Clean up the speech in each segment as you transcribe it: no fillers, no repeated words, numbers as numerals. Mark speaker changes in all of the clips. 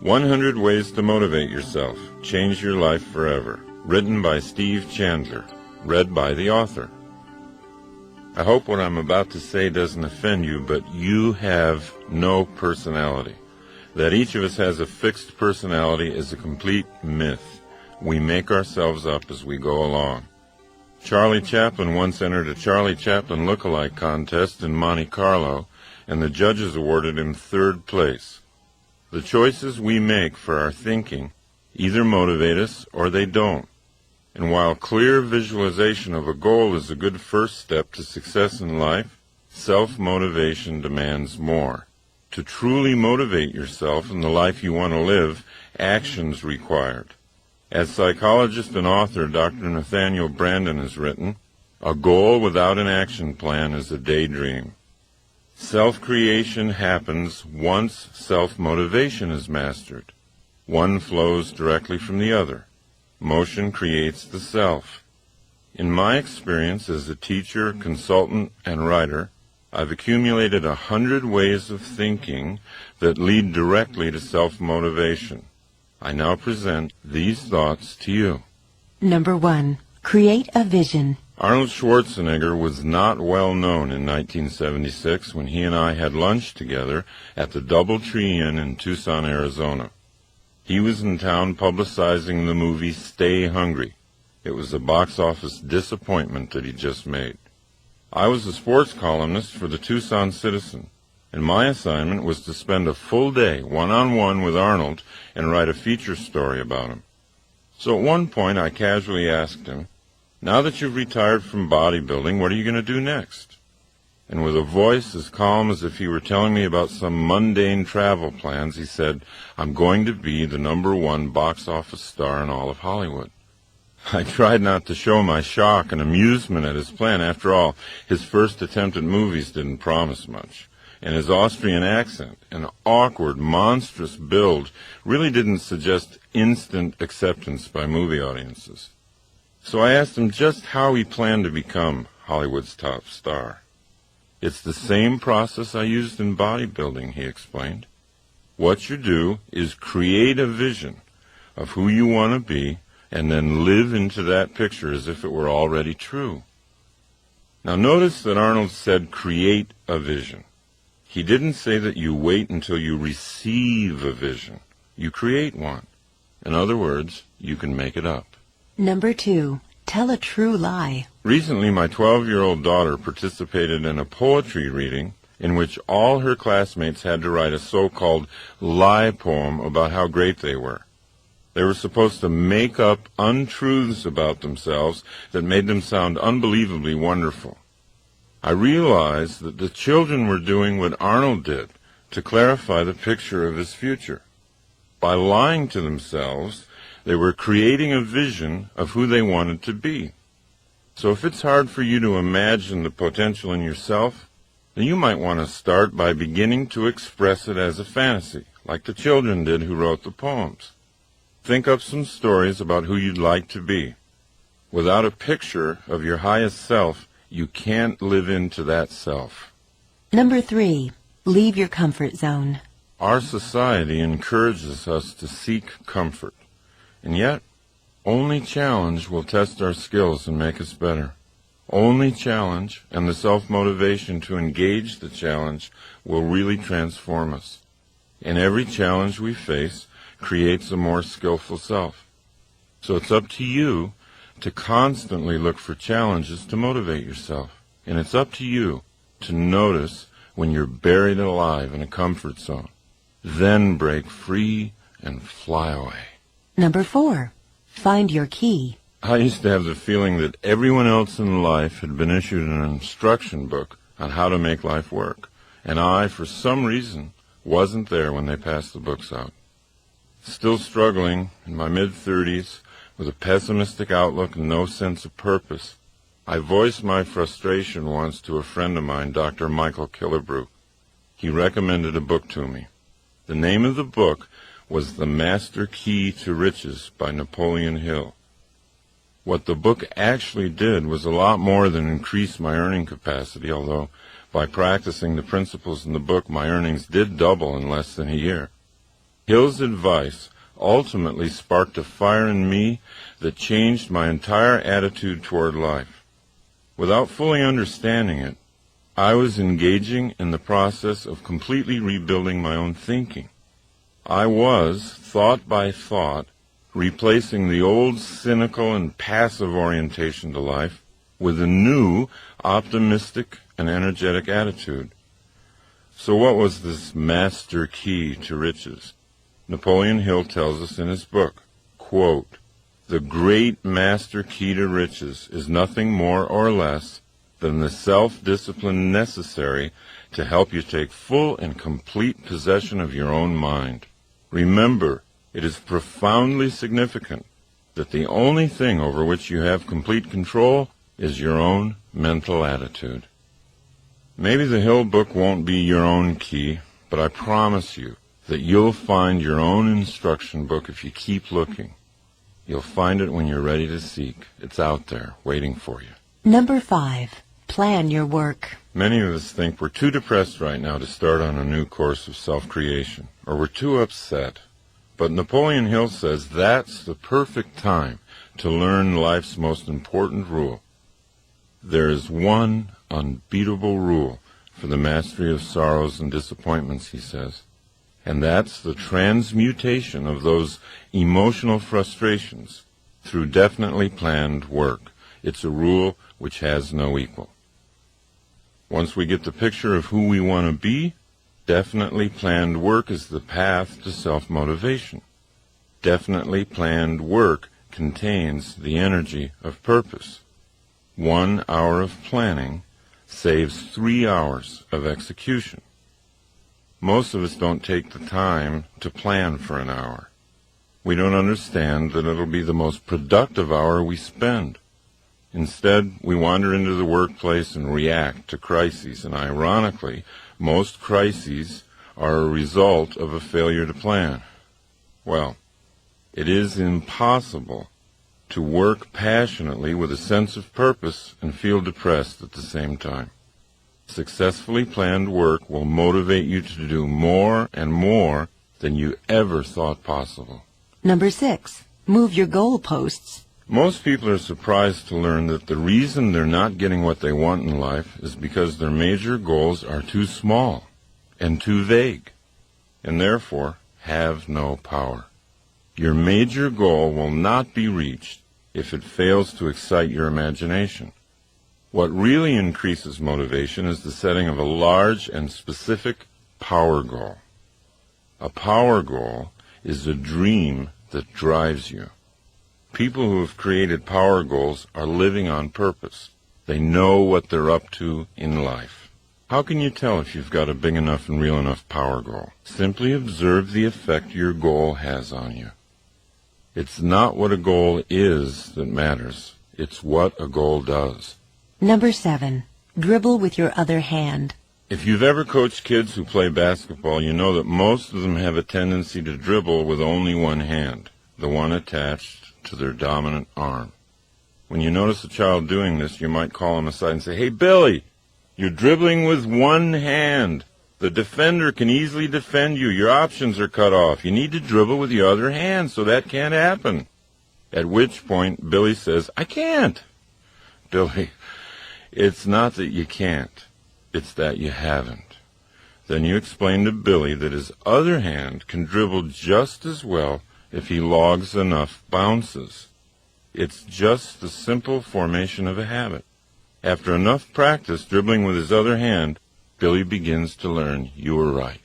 Speaker 1: 100 Ways to Motivate Yourself. Change Your Life Forever. Written by Steve Chandler. Read by the author. I hope what I'm about to say doesn't offend you, but you have no personality. That each of us has a fixed personality is a complete myth. We make ourselves up as we go along. Charlie Chaplin once entered a Charlie Chaplin look-alike contest in Monte Carlo, and the judges awarded him third place. The choices we make for our thinking either motivate us or they don't. And while clear visualization of a goal is a good first step to success in life, self-motivation demands more. To truly motivate yourself in the life you want to live, action's required. As psychologist and author Dr. Nathaniel Branden has written, a goal without an action plan is a daydream. Self-creation happens once self-motivation is mastered. One flows directly from the other. Motion creates the self. In my experience as a teacher, consultant, and writer, I've accumulated 100 ways of thinking that lead directly to self-motivation. I now present these thoughts to you.
Speaker 2: Number 1. Create a vision.
Speaker 1: Arnold Schwarzenegger was not well known in 1976 when he and I had lunch together at the DoubleTree Inn in Tucson, Arizona. He was in town publicizing the movie Stay Hungry. It was a box office disappointment that he just made. I was a sports columnist for the Tucson Citizen, and my assignment was to spend a full day one-on-one with Arnold and write a feature story about him. So at one point I casually asked him, "Now that you've retired from bodybuilding, what are you going to do next?" And with a voice as calm as if he were telling me about some mundane travel plans, he said, "I'm going to be the #1 box office star in all of Hollywood." I tried not to show my shock and amusement at his plan. After all, his first attempt at movies didn't promise much, and his Austrian accent, an awkward, monstrous build, really didn't suggest instant acceptance by movie audiences. So I asked him just how he planned to become Hollywood's top star. "It's the same process I used in bodybuilding," he explained. "What you do is create a vision of who you want to be and then live into that picture as if it were already true." Now notice that Arnold said create a vision. He didn't say that you wait until you receive a vision. You create one. In other words, you can make it up.
Speaker 2: Number 2. Tell a true lie.
Speaker 1: Recently, my 12-year-old daughter participated in a poetry reading in which all her classmates had to write a so-called lie poem about how great they were. They were supposed to make up untruths about themselves that made them sound unbelievably wonderful. I realized that the children were doing what Arnold did to clarify the picture of his future. By lying to themselves, they were creating a vision of who they wanted to be. So if it's hard for you to imagine the potential in yourself, then you might want to start by beginning to express it as a fantasy, like the children did who wrote the poems. Think up some stories about who you'd like to be. Without a picture of your highest self, you can't live into that self.
Speaker 2: Number 3. Leave your comfort zone.
Speaker 1: Our society encourages us to seek comfort. And yet, only challenge will test our skills and make us better. Only challenge and the self-motivation to engage the challenge will really transform us. And every challenge we face creates a more skillful self. So it's up to you to constantly look for challenges to motivate yourself. And it's up to you to notice when you're buried alive in a comfort zone. Then break free and fly away.
Speaker 2: Number 4. Find your key.
Speaker 1: I used to have the feeling that everyone else in life had been issued an instruction book on how to make life work, and I, for some reason, wasn't there when they passed the books out. Still struggling in my mid-30s with a pessimistic outlook and no sense of purpose, I voiced my frustration once to a friend of mine, Dr. Michael Killebrew. He recommended a book to me. The name of the book was The Master Key to Riches by Napoleon Hill. What the book actually did was a lot more than increase my earning capacity, although by practicing the principles in the book, my earnings did double in less than a year. Hill's advice ultimately sparked a fire in me that changed my entire attitude toward life. Without fully understanding it, I was engaging in the process of completely rebuilding my own thinking. I was, thought by thought, replacing the old cynical and passive orientation to life with a new, optimistic and energetic attitude. So what was this master key to riches? Napoleon Hill tells us in his book, quote, "The great master key to riches is nothing more or less than the self-discipline necessary to help you take full and complete possession of your own mind. Remember, it is profoundly significant that the only thing over which you have complete control is your own mental attitude." Maybe the Hill book won't be your own key, but I promise you that you'll find your own instruction book if you keep looking. You'll find it when you're ready to seek. It's out there, waiting for you.
Speaker 2: Number 5. Plan your work.
Speaker 1: Many of us think we're too depressed right now to start on a new course of self-creation, or we're too upset. But Napoleon Hill says that's the perfect time to learn life's most important rule. There is one unbeatable rule for the mastery of sorrows and disappointments, he says, and that's the transmutation of those emotional frustrations through definitely planned work. It's a rule which has no equal. Once we get the picture of who we want to be, definitely planned work is the path to self-motivation. Definitely planned work contains the energy of purpose. 1 hour of planning saves 3 hours of execution. Most of us don't take the time to plan for an hour. We don't understand that it'll be the most productive hour we spend. Instead, we wander into the workplace and react to crises, and ironically, most crises are a result of a failure to plan. Well, it is impossible to work passionately with a sense of purpose and feel depressed at the same time. Successfully planned work will motivate you to do more and more than you ever thought possible.
Speaker 2: Number 6. Move your goalposts.
Speaker 1: Most people are surprised to learn that the reason they're not getting what they want in life is because their major goals are too small and too vague, and therefore have no power. Your major goal will not be reached if it fails to excite your imagination. What really increases motivation is the setting of a large and specific power goal. A power goal is a dream that drives you. People who have created power goals are living on purpose. They know what they're up to in life. How can you tell if you've got a big enough and real enough power goal? Simply observe the effect your goal has on you. It's not what a goal is that matters. It's what a goal does.
Speaker 2: Number 7. Dribble with your other hand.
Speaker 1: If you've ever coached kids who play basketball, you know that most of them have a tendency to dribble with only one hand, the one attached to their dominant arm. When you notice a child doing this, you might call him aside and say, "Hey, Billy, you're dribbling with one hand. The defender can easily defend you. Your options are cut off. You need to dribble with your other hand, so that can't happen." At which point, Billy says, "I can't." Billy, it's not that you can't. It's that you haven't. Then you explain to Billy that his other hand can dribble just as well if he logs enough bounces. It's just the simple formation of a habit. After enough practice dribbling with his other hand, Billy begins to learn you were right.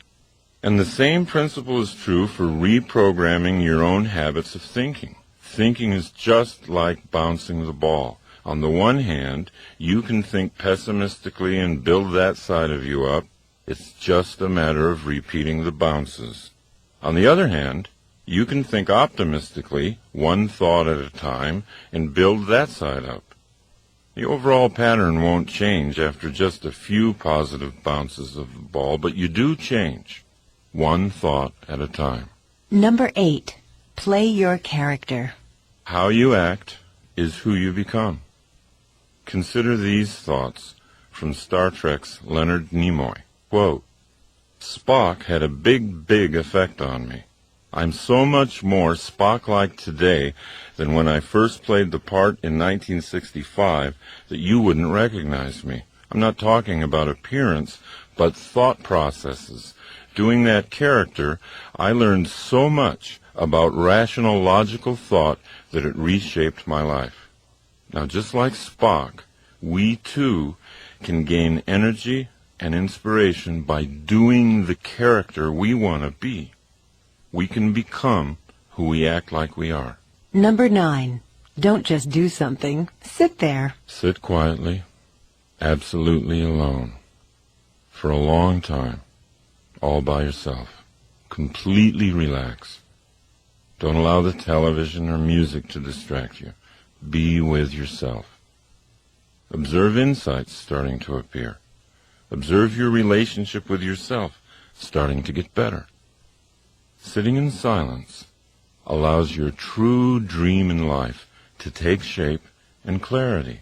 Speaker 1: And the same principle is true for reprogramming your own habits of thinking. Thinking is just like bouncing the ball. On the one hand, you can think pessimistically and build that side of you up. It's just a matter of repeating the bounces. On the other hand, you can think optimistically, one thought at a time, and build that side up. The overall pattern won't change after just a few positive bounces of the ball, but you do change, one thought at a time.
Speaker 2: Number 8. Play your character.
Speaker 1: How you act is who you become. Consider these thoughts from Star Trek's Leonard Nimoy. Quote, "Spock had a big effect on me. I'm so much more Spock-like today than when I first played the part in 1965 that you wouldn't recognize me. I'm not talking about appearance, but thought processes. Doing that character, I learned so much about rational, logical thought that it reshaped my life. Now, just like Spock, we too can gain energy and inspiration by doing the character we want to be. We can become who we act like we are.
Speaker 2: Number 9. Don't just do something. Sit there.
Speaker 1: Sit quietly, absolutely alone, for a long time, all by yourself. Completely relax. Don't allow the television or music to distract you. Be with yourself. Observe insights starting to appear. Observe your relationship with yourself starting to get better. Sitting in silence allows your true dream in life to take shape and clarity.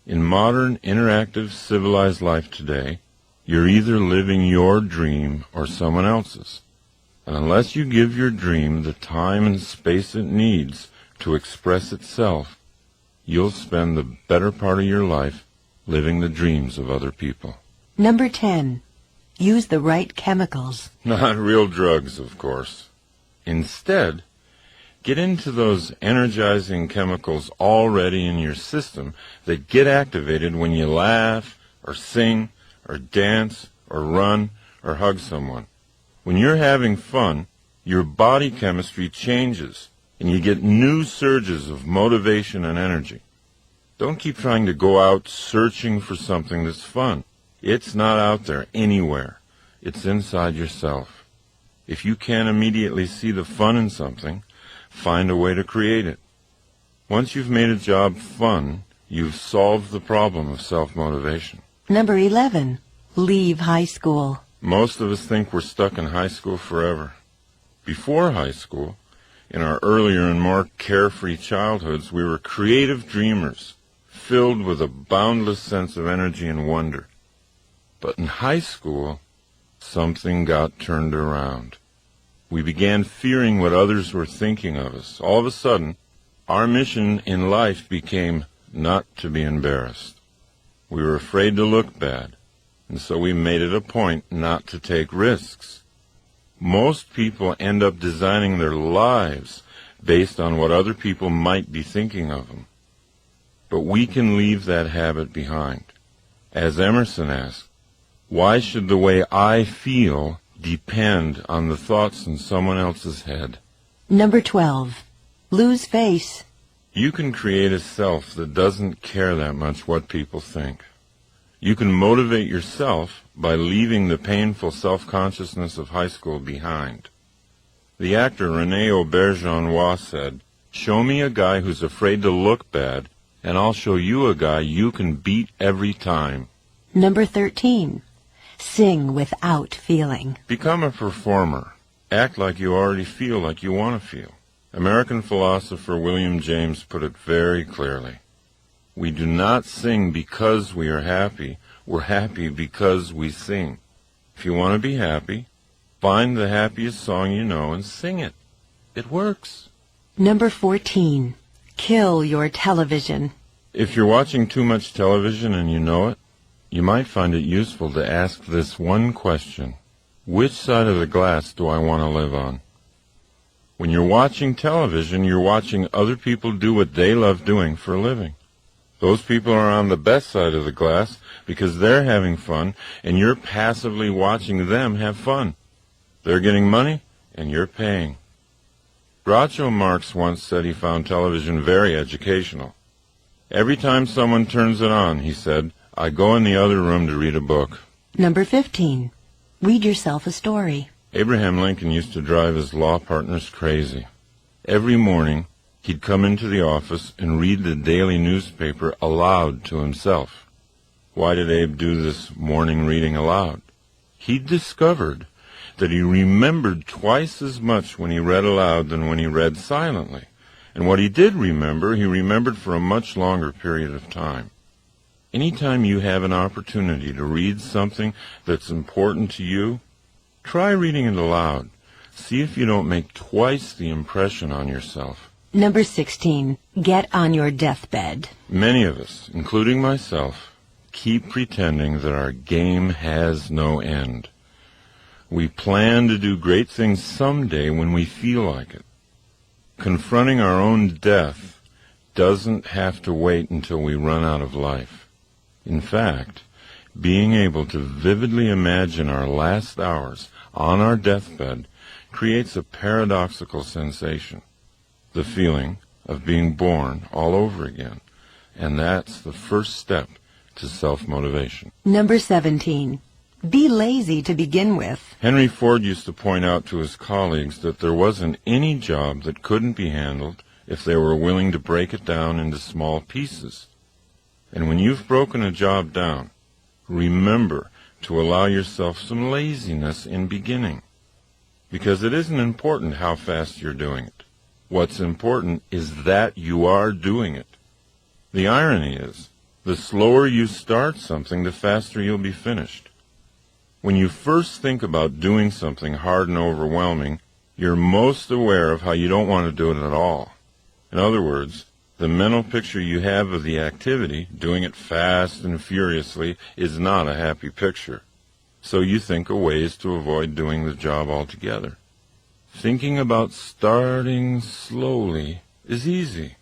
Speaker 1: In modern, interactive, civilized life today, you're either living your dream or someone else's. And unless you give your dream the time and space it needs to express itself, you'll spend the better part of your life living the dreams of other people.
Speaker 2: Number 10. Use the right chemicals.
Speaker 1: Not real drugs, of course. Instead, get into those energizing chemicals already in your system that get activated when you laugh, or sing, or dance, or run, or hug someone. When you're having fun, your body chemistry changes, and you get new surges of motivation and energy. Don't keep trying to go out searching for something that's fun. It's not out there anywhere. It's inside yourself. If you can't immediately see the fun in something, find a way to create it. Once you've made a job fun, you've solved the problem of self-motivation.
Speaker 2: Number 11. Leave high school.
Speaker 1: Most of us think we're stuck in high school forever. Before high school, in our earlier and more carefree childhoods, we were creative dreamers, filled with a boundless sense of energy and wonder. But in high school, something got turned around. We began fearing what others were thinking of us. All of a sudden, our mission in life became not to be embarrassed. We were afraid to look bad, and so we made it a point not to take risks. Most people end up designing their lives based on what other people might be thinking of them. But we can leave that habit behind. As Emerson asked, why should the way I feel depend on the thoughts in someone else's head?
Speaker 2: Number 12. Lose face.
Speaker 1: You can create a self that doesn't care that much what people think. You can motivate yourself by leaving the painful self-consciousness of high school behind. The actor René Auberjonois said, "Show me a guy who's afraid to look bad, and I'll show you a guy you can beat every time."
Speaker 2: Number 13. Sing without feeling.
Speaker 1: Become a performer. Act like you already feel like you want to feel. American philosopher William James put it very clearly. We do not sing because we are happy. We're happy because we sing. If you want to be happy, find the happiest song you know and sing it. It works.
Speaker 2: Number 14. Kill your television.
Speaker 1: If you're watching too much television and you know it, you might find it useful to ask this one question. Which side of the glass do I want to live on? When you're watching television, you're watching other people do what they love doing for a living. Those people are on the best side of the glass because they're having fun, and you're passively watching them have fun. They're getting money, and you're paying. Groucho Marx once said he found television very educational. Every time someone turns it on, he said, I go in the other room to read a book.
Speaker 2: Number 15. Read yourself a story.
Speaker 1: Abraham Lincoln used to drive his law partners crazy. Every morning, he'd come into the office and read the daily newspaper aloud to himself. Why did Abe do this morning reading aloud? He discovered that he remembered twice as much when he read aloud than when he read silently. And what he did remember, he remembered for a much longer period of time. Anytime you have an opportunity to read something that's important to you, try reading it aloud. See if you don't make twice the impression on yourself.
Speaker 2: Number 16. Get on your deathbed.
Speaker 1: Many of us, including myself, keep pretending that our game has no end. We plan to do great things someday when we feel like it. Confronting our own death doesn't have to wait until we run out of life. In fact, being able to vividly imagine our last hours on our deathbed creates a paradoxical sensation, the feeling of being born all over again, and that's the first step to self-motivation.
Speaker 2: Number 17. Be lazy to begin with.
Speaker 1: Henry Ford used to point out to his colleagues that there wasn't any job that couldn't be handled if they were willing to break it down into small pieces. And when you've broken a job down, remember to allow yourself some laziness in beginning. Because it isn't important how fast you're doing it. What's important is that you are doing it. The irony is, the slower you start something, the faster you'll be finished. When you first think about doing something hard and overwhelming, you're most aware of how you don't want to do it at all. In other words, the mental picture you have of the activity, doing it fast and furiously, is not a happy picture. So you think of ways to avoid doing the job altogether. Thinking about starting slowly is easy,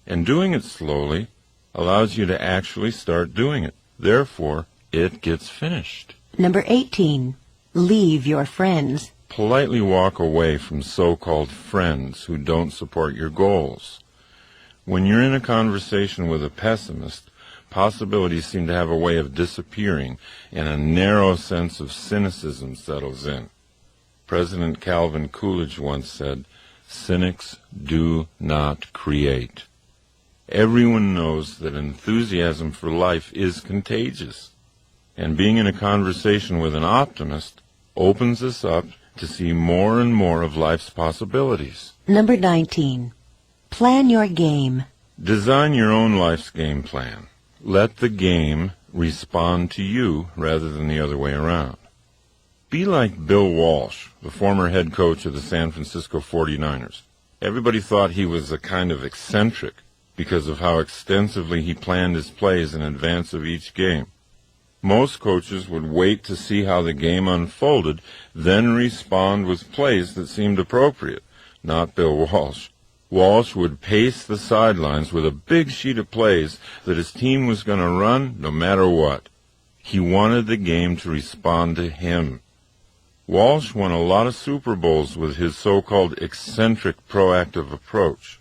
Speaker 1: and doing it slowly allows you to actually start doing it. Therefore, it gets finished.
Speaker 2: Number 18. Leave your friends.
Speaker 1: Politely walk away from so-called friends who don't support your goals. When you're in a conversation with a pessimist, possibilities seem to have a way of disappearing, and a narrow sense of cynicism settles in. President Calvin Coolidge once said, "Cynics do not create." Everyone knows that enthusiasm for life is contagious, and being in a conversation with an optimist opens us up to see more and more of life's possibilities.
Speaker 2: Number 19. Plan your game.
Speaker 1: Design your own life's game plan. Let the game respond to you rather than the other way around. Be like Bill Walsh, the former head coach of the San Francisco 49ers. Everybody thought he was a kind of eccentric because of how extensively he planned his plays in advance of each game. Most coaches would wait to see how the game unfolded, then respond with plays that seemed appropriate. Not Bill Walsh. Walsh would pace the sidelines with a big sheet of plays that his team was going to run no matter what. He wanted the game to respond to him. Walsh won a lot of Super Bowls with his so-called eccentric proactive approach.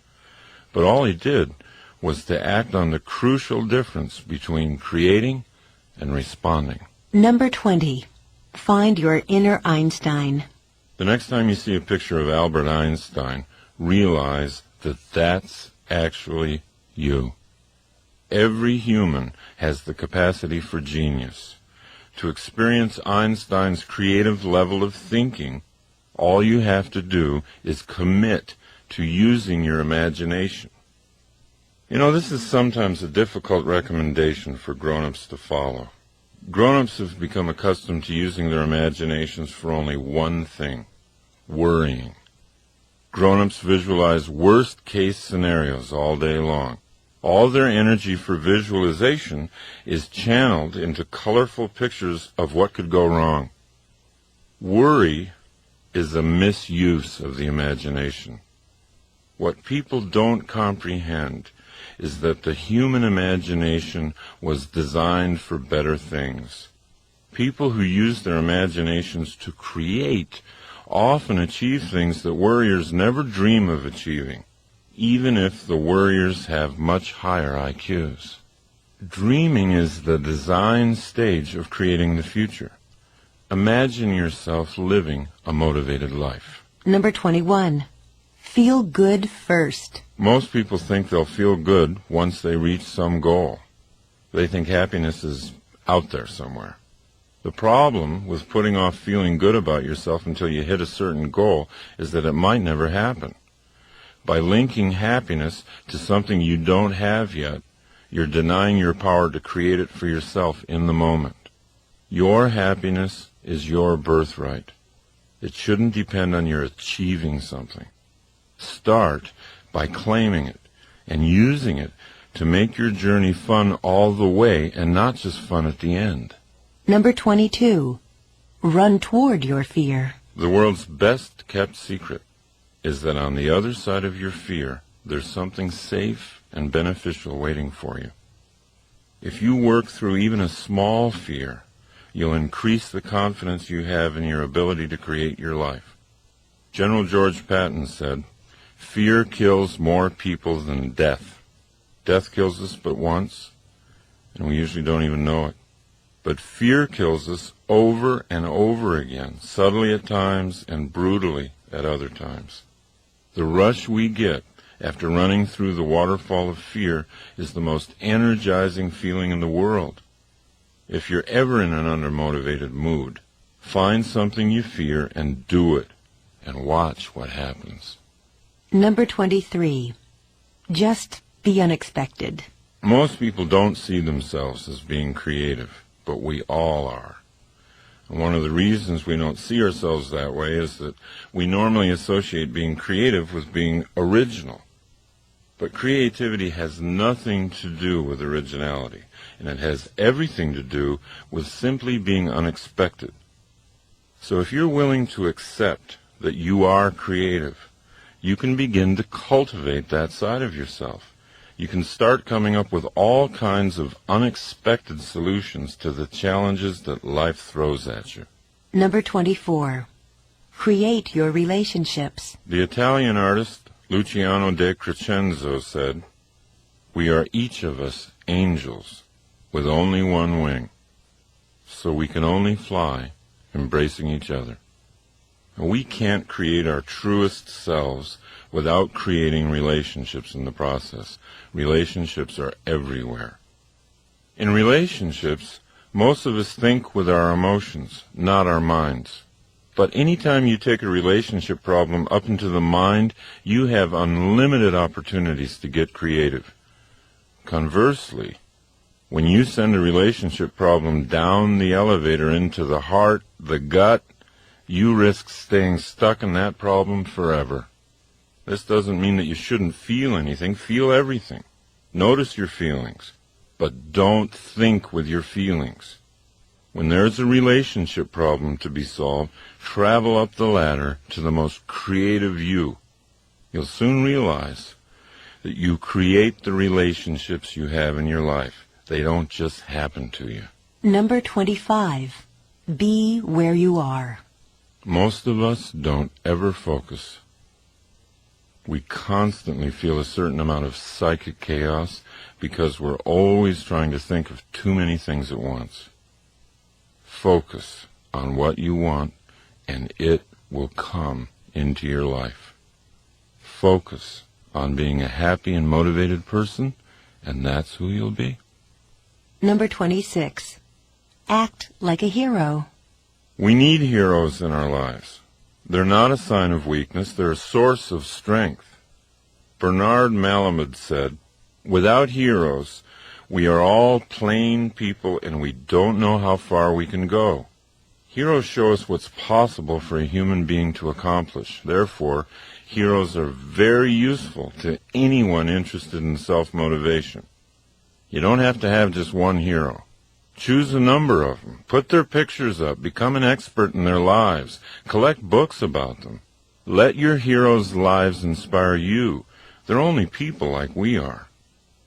Speaker 1: But all he did was to act on the crucial difference between creating and responding.
Speaker 2: Number 20. Find your inner Einstein.
Speaker 1: The next time you see a picture of Albert Einstein, realize that that's actually you. Every human has the capacity for genius. To experience Einstein's creative level of thinking, all you have to do is commit to using your imagination. You know, this is sometimes a difficult recommendation for grown-ups to follow. Grown-ups have become accustomed to using their imaginations for only one thing: worrying. Grown-ups visualize worst-case scenarios all day long. All their energy for visualization is channeled into colorful pictures of what could go wrong. Worry is a misuse of the imagination. What people don't comprehend is that the human imagination was designed for better things. People who use their imaginations to create often achieve things that worriers never dream of achieving, even if the worriers have much higher IQs. Dreaming is the design stage of creating the future. Imagine yourself living a motivated life.
Speaker 2: Number 21. Feel good first.
Speaker 1: Most people think they'll feel good once they reach some goal. They think happiness is out there somewhere. The problem with putting off feeling good about yourself until you hit a certain goal is that it might never happen. By linking happiness to something you don't have yet, you're denying your power to create it for yourself in the moment. Your happiness is your birthright. It shouldn't depend on your achieving something. Start by claiming it and using it to make your journey fun all the way and not just fun at the end.
Speaker 2: Number 22. Run toward your fear.
Speaker 1: The world's best kept secret is that on the other side of your fear, there's something safe and beneficial waiting for you. If you work through even a small fear, you'll increase the confidence you have in your ability to create your life. General George Patton said, "Fear kills more people than death. Death kills us but once, and we usually don't even know it. But fear kills us over and over again, subtly at times and brutally at other times. The rush we get after running through the waterfall of fear is the most energizing feeling in the world. If you're ever in an undermotivated mood, find something you fear and do it, and watch what happens."
Speaker 2: Number 23. Just the unexpected.
Speaker 1: Most people don't see themselves as being creative, but we all are. And one of the reasons we don't see ourselves that way is that we normally associate being creative with being original. But creativity has nothing to do with originality, and it has everything to do with simply being unexpected. So if you're willing to accept that you are creative, you can begin to cultivate that side of yourself. You can start coming up with all kinds of unexpected solutions to the challenges that life throws at you.
Speaker 2: Number 24. Create your relationships.
Speaker 1: The Italian artist Luciano de Crescenzo said, "We are each of us angels with only one wing, so we can only fly embracing each other." And we can't create our truest selves without creating relationships in the process. Relationships are everywhere. In relationships, most of us think with our emotions, not our minds. But anytime you take a relationship problem up into the mind, you have unlimited opportunities to get creative. Conversely, when you send a relationship problem down the elevator into the heart, the gut, you risk staying stuck in that problem forever. This doesn't mean that you shouldn't feel anything. Feel everything. Notice your feelings, but don't think with your feelings. When there's a relationship problem to be solved, travel up the ladder to the most creative you. You'll soon realize that you create the relationships you have in your life. They don't just happen to you.
Speaker 2: Number 25. Be where you are.
Speaker 1: Most of us don't ever focus. We constantly feel a certain amount of psychic chaos because we're always trying to think of too many things at once. Focus on what you want, and it will come into your life. Focus on being a happy and motivated person, and that's who you'll be.
Speaker 2: Number 26. Act like a hero.
Speaker 1: We need heroes in our lives. They're not a sign of weakness, they're a source of strength. Bernard Malamud said, "Without heroes, we are all plain people and we don't know how far we can go." Heroes show us what's possible for a human being to accomplish. Therefore, heroes are very useful to anyone interested in self-motivation. You don't have to have just one hero. Choose a number of them. Put their pictures up. Become an expert in their lives. Collect books about them. Let your heroes' lives inspire you. They're only people like we are.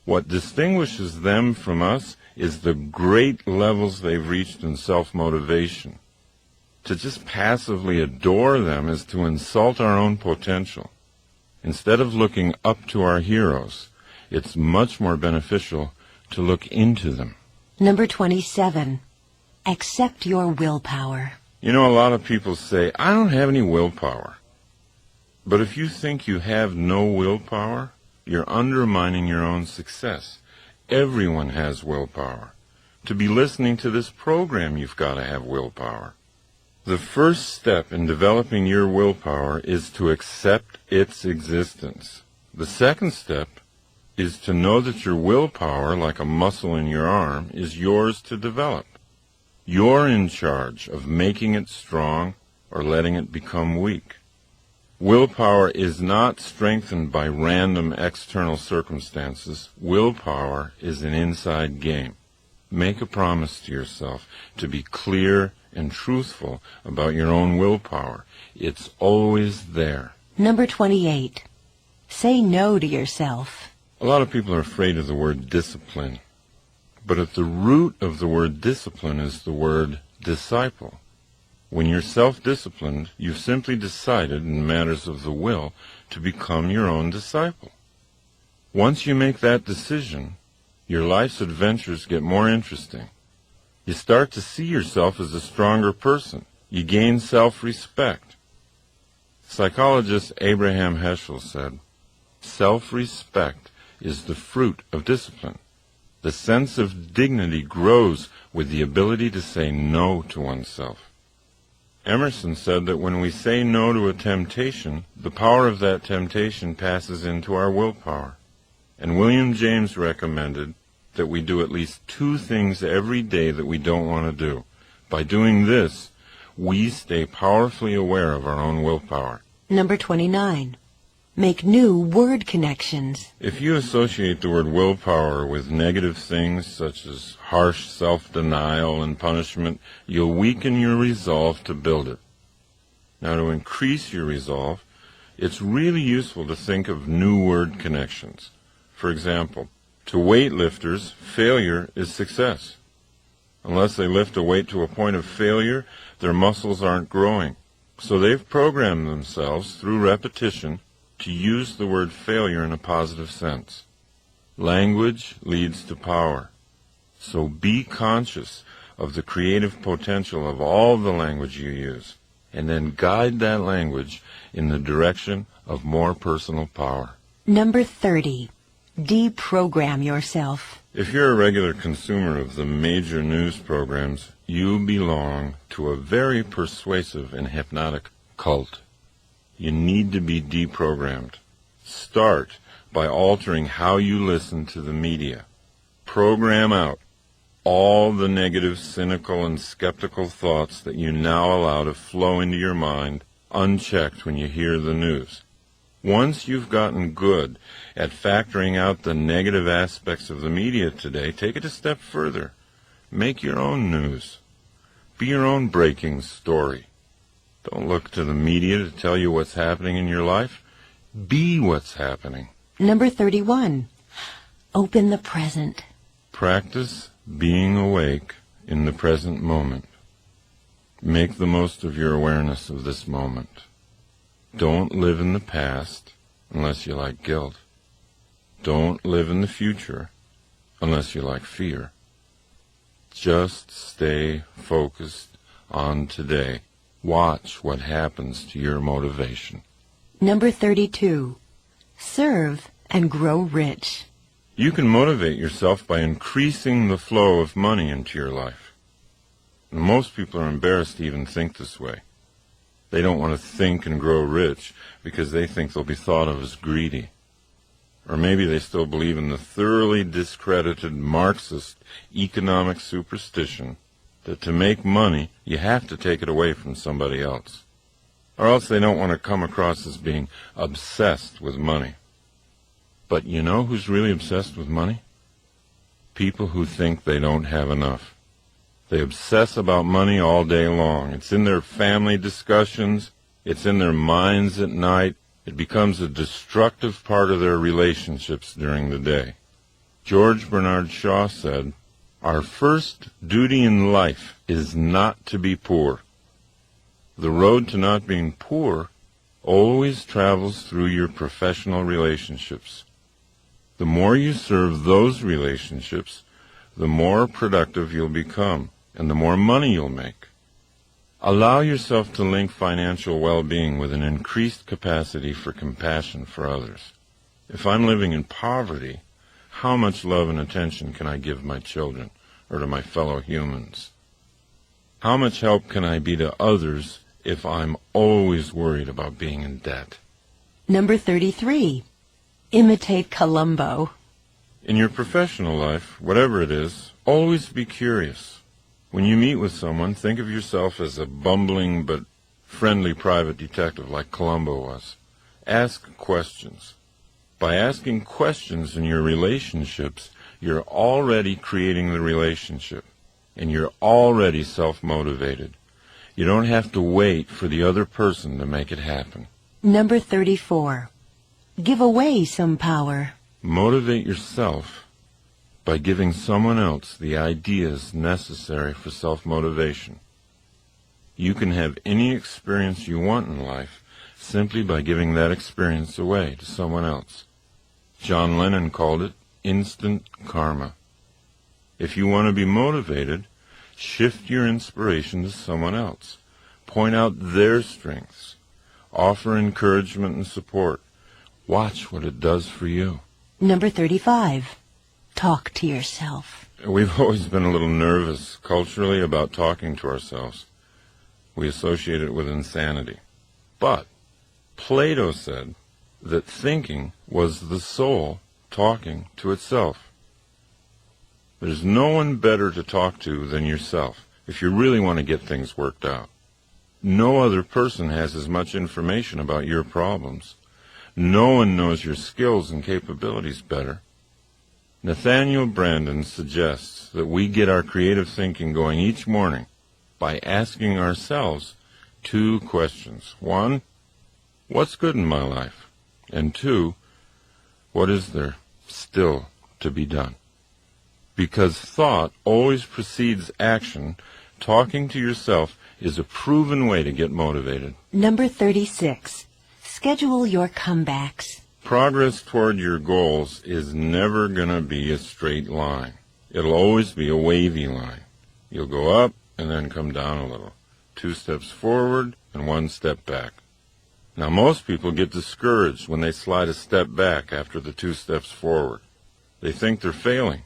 Speaker 1: What distinguishes them from us is the great levels they've reached in self-motivation. To just passively adore them is to insult our own potential. Instead of looking up to our heroes, it's much more beneficial to look into them.
Speaker 2: Number 27. Accept your willpower.
Speaker 1: You know, a lot of people say, "I don't have any willpower." But if you think you have no willpower, you're undermining your own success. Everyone has willpower. To be listening to this program, you've got to have willpower. The first step in developing your willpower is to accept its existence. The second step is to know that your willpower, like a muscle in your arm, is yours to develop. You're in charge of making it strong or letting it become weak. Willpower is not strengthened by random external circumstances. Willpower is an inside game. Make a promise to yourself to be clear and truthful about your own willpower. It's always there.
Speaker 2: Number 28. Say no to yourself.
Speaker 1: A lot of people are afraid of the word discipline. But at the root of the word discipline is the word disciple. When you're self-disciplined, you've simply decided in matters of the will to become your own disciple. Once you make that decision, your life's adventures get more interesting. You start to see yourself as a stronger person. You gain self-respect. Psychologist Abraham Heschel said, "Self-respect is the fruit of discipline. The sense of dignity grows with the ability to say no to oneself." Emerson said that when we say no to a temptation, the power of that temptation passes into our willpower. And William James recommended that we do at least 2 things every day that we don't want to do. By doing this, we stay powerfully aware of our own willpower.
Speaker 2: Number 29. Make new word connections.
Speaker 1: If you associate the word willpower with negative things such as harsh self-denial and punishment, you'll weaken your resolve to build it. Now, to increase your resolve, it's really useful to think of new word connections. For example, to weightlifters, failure is success. Unless they lift a weight to a point of failure, their muscles aren't growing. So they've programmed themselves through repetition to use the word failure in a positive sense. Language leads to power. So be conscious of the creative potential of all the language you use, and then guide that language in the direction of more personal power.
Speaker 2: Number 30. Deprogram yourself.
Speaker 1: If you're a regular consumer of the major news programs, you belong to a very persuasive and hypnotic cult. You need to be deprogrammed. Start by altering how you listen to the media. Program out all the negative, cynical, and skeptical thoughts that you now allow to flow into your mind unchecked when you hear the news. Once you've gotten good at factoring out the negative aspects of the media today, take it a step further. Make your own news. Be your own breaking story. Don't look to the media to tell you what's happening in your life. Be what's happening.
Speaker 2: Number 31. Open the present.
Speaker 1: Practice being awake in the present moment. Make the most of your awareness of this moment. Don't live in the past unless you like guilt. Don't live in the future unless you like fear. Just stay focused on today. Watch what happens to your motivation.
Speaker 2: Number 32. Serve and grow rich.
Speaker 1: You can motivate yourself by increasing the flow of money into your life. Most people are embarrassed to even think this way. They don't want to think and grow rich because they think they'll be thought of as greedy. Or maybe they still believe in the thoroughly discredited Marxist economic superstition that to make money, you have to take it away from somebody else. Or else they don't want to come across as being obsessed with money. But you know who's really obsessed with money? People who think they don't have enough. They obsess about money all day long. It's in their family discussions. It's in their minds at night. It becomes a destructive part of their relationships during the day. George Bernard Shaw said, "Our first duty in life is not to be poor. The road to not being poor always travels through your professional relationships. The more you serve those relationships, the more productive you'll become, and the more money you'll make. Allow yourself to link financial well-being with an increased capacity for compassion for others. If I'm living in poverty, how much love and attention can I give my children or to my fellow humans? How much help can I be to others if I'm always worried about being in debt?"
Speaker 2: Number 33. Imitate Columbo.
Speaker 1: In your professional life, whatever it is, always be curious. When you meet with someone, think of yourself as a bumbling but friendly private detective like Columbo was. Ask questions. By asking questions in your relationships, you're already creating the relationship, and you're already self-motivated. You don't have to wait for the other person to make it happen.
Speaker 2: Number 34. Give away some power.
Speaker 1: Motivate yourself by giving someone else the ideas necessary for self-motivation. You can have any experience you want in life simply by giving that experience away to someone else. John Lennon called it instant karma. If you want to be motivated, shift your inspiration to someone else. Point out their strengths. Offer encouragement and support. Watch what it does for you.
Speaker 2: Number 35. Talk to yourself.
Speaker 1: We've always been a little nervous culturally about talking to ourselves. We associate it with insanity. But Plato said that thinking was the soul talking to itself. There's no one better to talk to than yourself if you really want to get things worked out. No other person has as much information about your problems. No one knows your skills and capabilities better. Nathaniel Brandon suggests that we get our creative thinking going each morning by asking ourselves 2 questions. 1, what's good in my life? And 2, what is there still to be done? Because thought always precedes action, talking to yourself is a proven way to get motivated.
Speaker 2: Number 36. Schedule your comebacks.
Speaker 1: Progress toward your goals is never going to be a straight line. It'll always be a wavy line. You'll go up and then come down a little. 2 steps forward and 1 step back. Now, most people get discouraged when they slide a step back after the 2 steps forward. They think they're failing.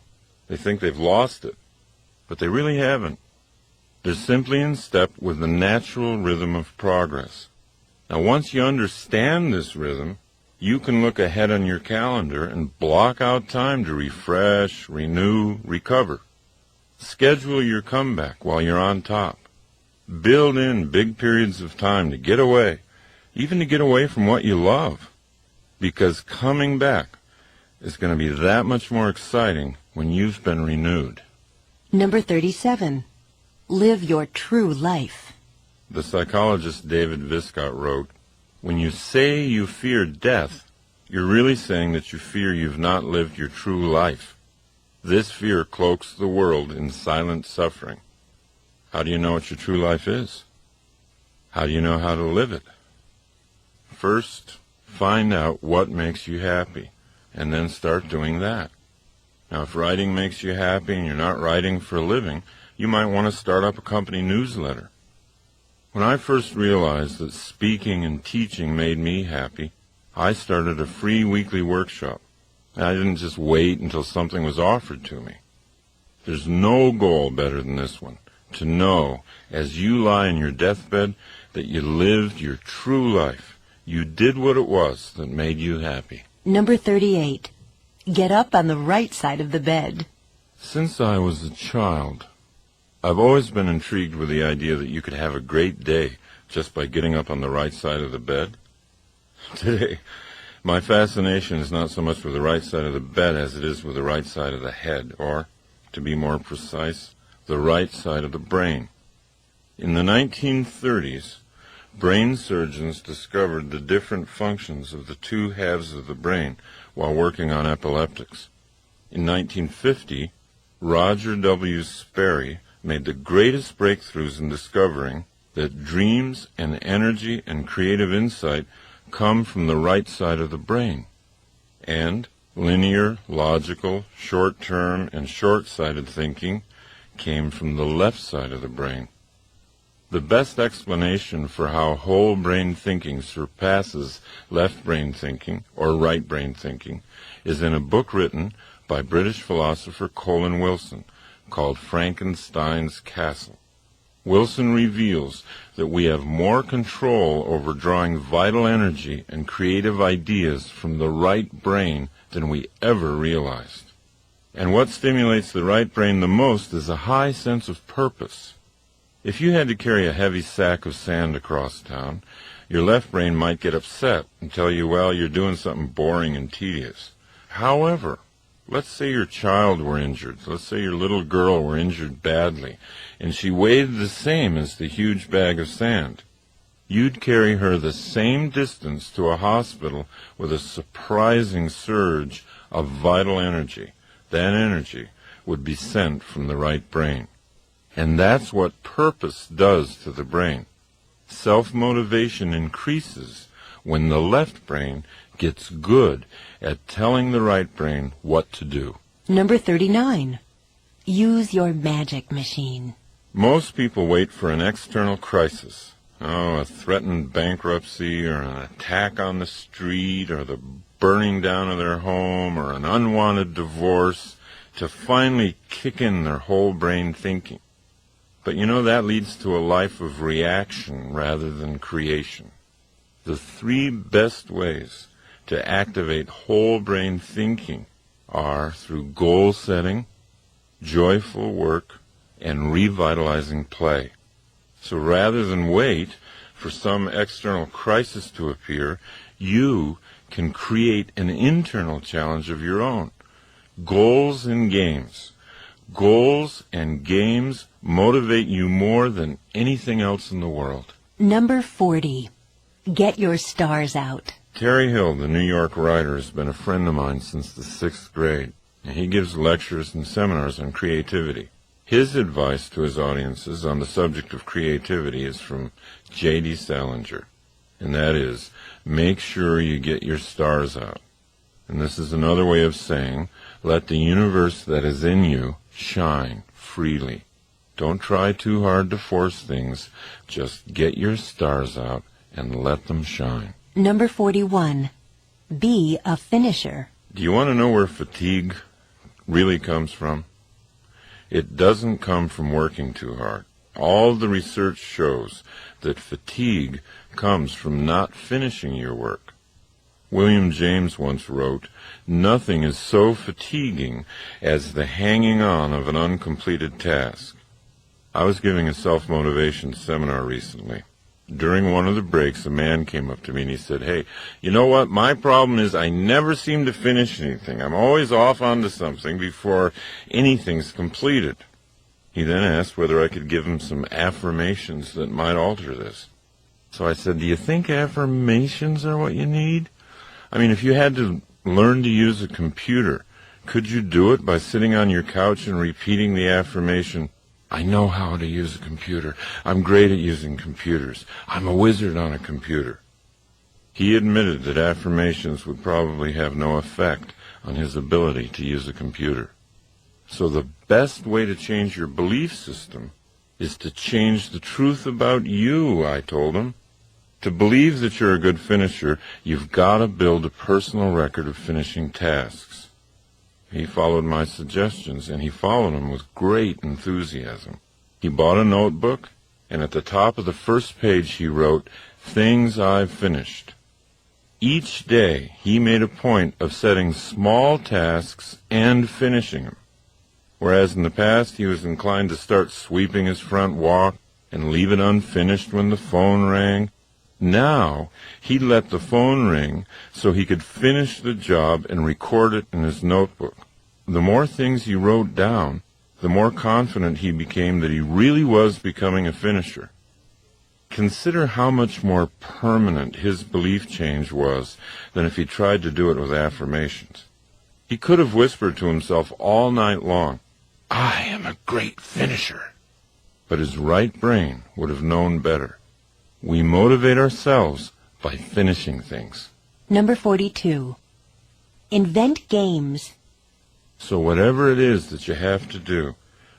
Speaker 1: They think they've lost it. But they really haven't. They're simply in step with the natural rhythm of progress. Now, once you understand this rhythm, you can look ahead on your calendar and block out time to refresh, renew, recover. Schedule your comeback while you're on top. Build in big periods of time to get away, even to get away from what you love, because coming back is going to be that much more exciting when you've been renewed.
Speaker 2: Number 37. Live your true life.
Speaker 1: The psychologist David Viscott wrote, when you say you fear death, you're really saying that you fear you've not lived your true life. This fear cloaks the world in silent suffering. How do you know what your true life is? How do you know how to live it? First, find out what makes you happy, and then start doing that. Now, if writing makes you happy and you're not writing for a living, you might want to start up a company newsletter. When I first realized that speaking and teaching made me happy, I started a free weekly workshop. I didn't just wait until something was offered to me. There's no goal better than this one, to know, as you lie in your deathbed, that you lived your true life. You did what it was that made you happy.
Speaker 2: Number 38. Get up on the right side of the bed.
Speaker 1: Since I was a child, I've always been intrigued with the idea that you could have a great day just by getting up on the right side of the bed. Today, my fascination is not so much with the right side of the bed as it is with the right side of the head, or, to be more precise, the right side of the brain. In the 1930s, brain surgeons discovered the different functions of the 2 halves of the brain while working on epileptics. In 1950, Roger W. Sperry made the greatest breakthroughs in discovering that dreams and energy and creative insight come from the right side of the brain, and linear, logical, short-term, and short-sighted thinking came from the left side of the brain. The best explanation for how whole brain thinking surpasses left brain thinking or right brain thinking is in a book written by British philosopher Colin Wilson called Frankenstein's Castle. Wilson reveals that we have more control over drawing vital energy and creative ideas from the right brain than we ever realized. And what stimulates the right brain the most is a high sense of purpose. If you had to carry a heavy sack of sand across town, your left brain might get upset and tell you, well, you're doing something boring and tedious. However, let's say your child were injured. Let's say your little girl were injured badly, and she weighed the same as the huge bag of sand. You'd carry her the same distance to a hospital with a surprising surge of vital energy. That energy would be sent from the right brain. And that's what purpose does to the brain. Self-motivation increases when the left brain gets good at telling the right brain what to do.
Speaker 2: Number 39. Use your magic machine.
Speaker 1: Most people wait for an external crisis. A threatened bankruptcy or an attack on the street or the burning down of their home or an unwanted divorce to finally kick in their whole brain thinking. But that leads to a life of reaction rather than creation. The 3 best ways to activate whole brain thinking are through goal setting, joyful work, and revitalizing play. So rather than wait for some external crisis to appear, you can create an internal challenge of your own. Goals and games. Goals and games motivate you more than anything else in the world.
Speaker 2: Number 40. Get your stars out.
Speaker 1: Terry Hill, the New York writer, has been a friend of mine since the 6th grade, and he gives lectures and seminars on creativity. His advice to his audiences on the subject of creativity is from J.D. Salinger, and that is, make sure you get your stars out. And this is another way of saying, let the universe that is in you shine freely. Don't try too hard to force things. Just get your stars out and let them shine.
Speaker 2: Number 41. Be a finisher.
Speaker 1: Do you want to know where fatigue really comes from? It doesn't come from working too hard. All the research shows that fatigue comes from not finishing your work. William James once wrote, "Nothing is so fatiguing as the hanging on of an uncompleted task." I was giving a self-motivation seminar recently. During one of the breaks, a man came up to me and he said, "Hey, you know what? My problem is I never seem to finish anything. I'm always off onto something before anything's completed." He then asked whether I could give him some affirmations that might alter this. So I said, "Do you think affirmations are what you need? I mean, if you had to learn to use a computer, could you do it by sitting on your couch and repeating the affirmation, 'I know how to use a computer. I'm great at using computers. I'm a wizard on a computer'?" He admitted that affirmations would probably have no effect on his ability to use a computer. So the best way to change your belief system is to change the truth about you, I told him. To believe that you're a good finisher, you've got to build a personal record of finishing tasks. He followed my suggestions, and he followed them with great enthusiasm. He bought a notebook, and at the top of the first page he wrote, "Things I've finished." Each day he made a point of setting small tasks and finishing them. Whereas in the past he was inclined to start sweeping his front walk and leave it unfinished when the phone rang, now he let the phone ring so he could finish the job and record it in his notebook. The more things he wrote down, the more confident he became that he really was becoming a finisher. Consider how much more permanent his belief change was than if he tried to do it with affirmations. He could have whispered to himself all night long, "I am a great finisher." But his right brain would have known better. We motivate ourselves by finishing things.
Speaker 2: Number 42. Invent games.
Speaker 1: So whatever it is that you have to do,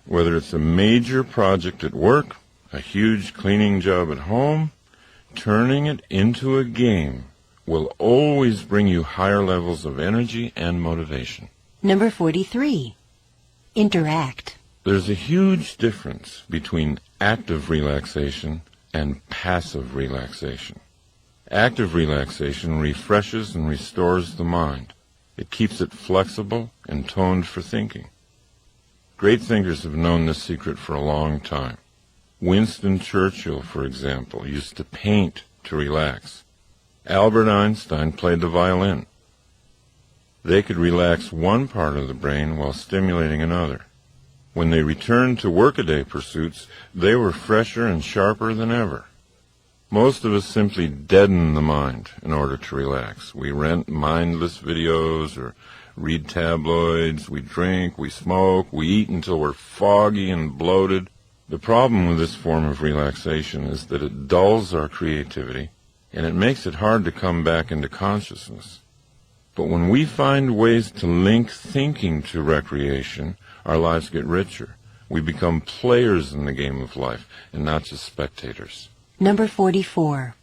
Speaker 1: whether it's a major project at work, a huge cleaning job at home, turning it into a game will always bring you higher levels of energy and motivation.
Speaker 2: Number 43. Interact.
Speaker 1: There's a huge difference between active relaxation and passive relaxation. Active relaxation refreshes and restores the mind. It keeps it flexible and toned for thinking. Great thinkers have known this secret for a long time. Winston Churchill, for example, used to paint to relax. Albert Einstein played the violin. They could relax one part of the brain while stimulating another. When they returned to workaday pursuits, they were fresher and sharper than ever. Most of us simply deaden the mind in order to relax. We rent mindless videos or read tabloids, we drink, we smoke, we eat until we're foggy and bloated. The problem with this form of relaxation is that it dulls our creativity and it makes it hard to come back into consciousness. But when we find ways to link thinking to recreation, our lives get richer. We become players in the game of life and not just spectators.
Speaker 2: Number 44.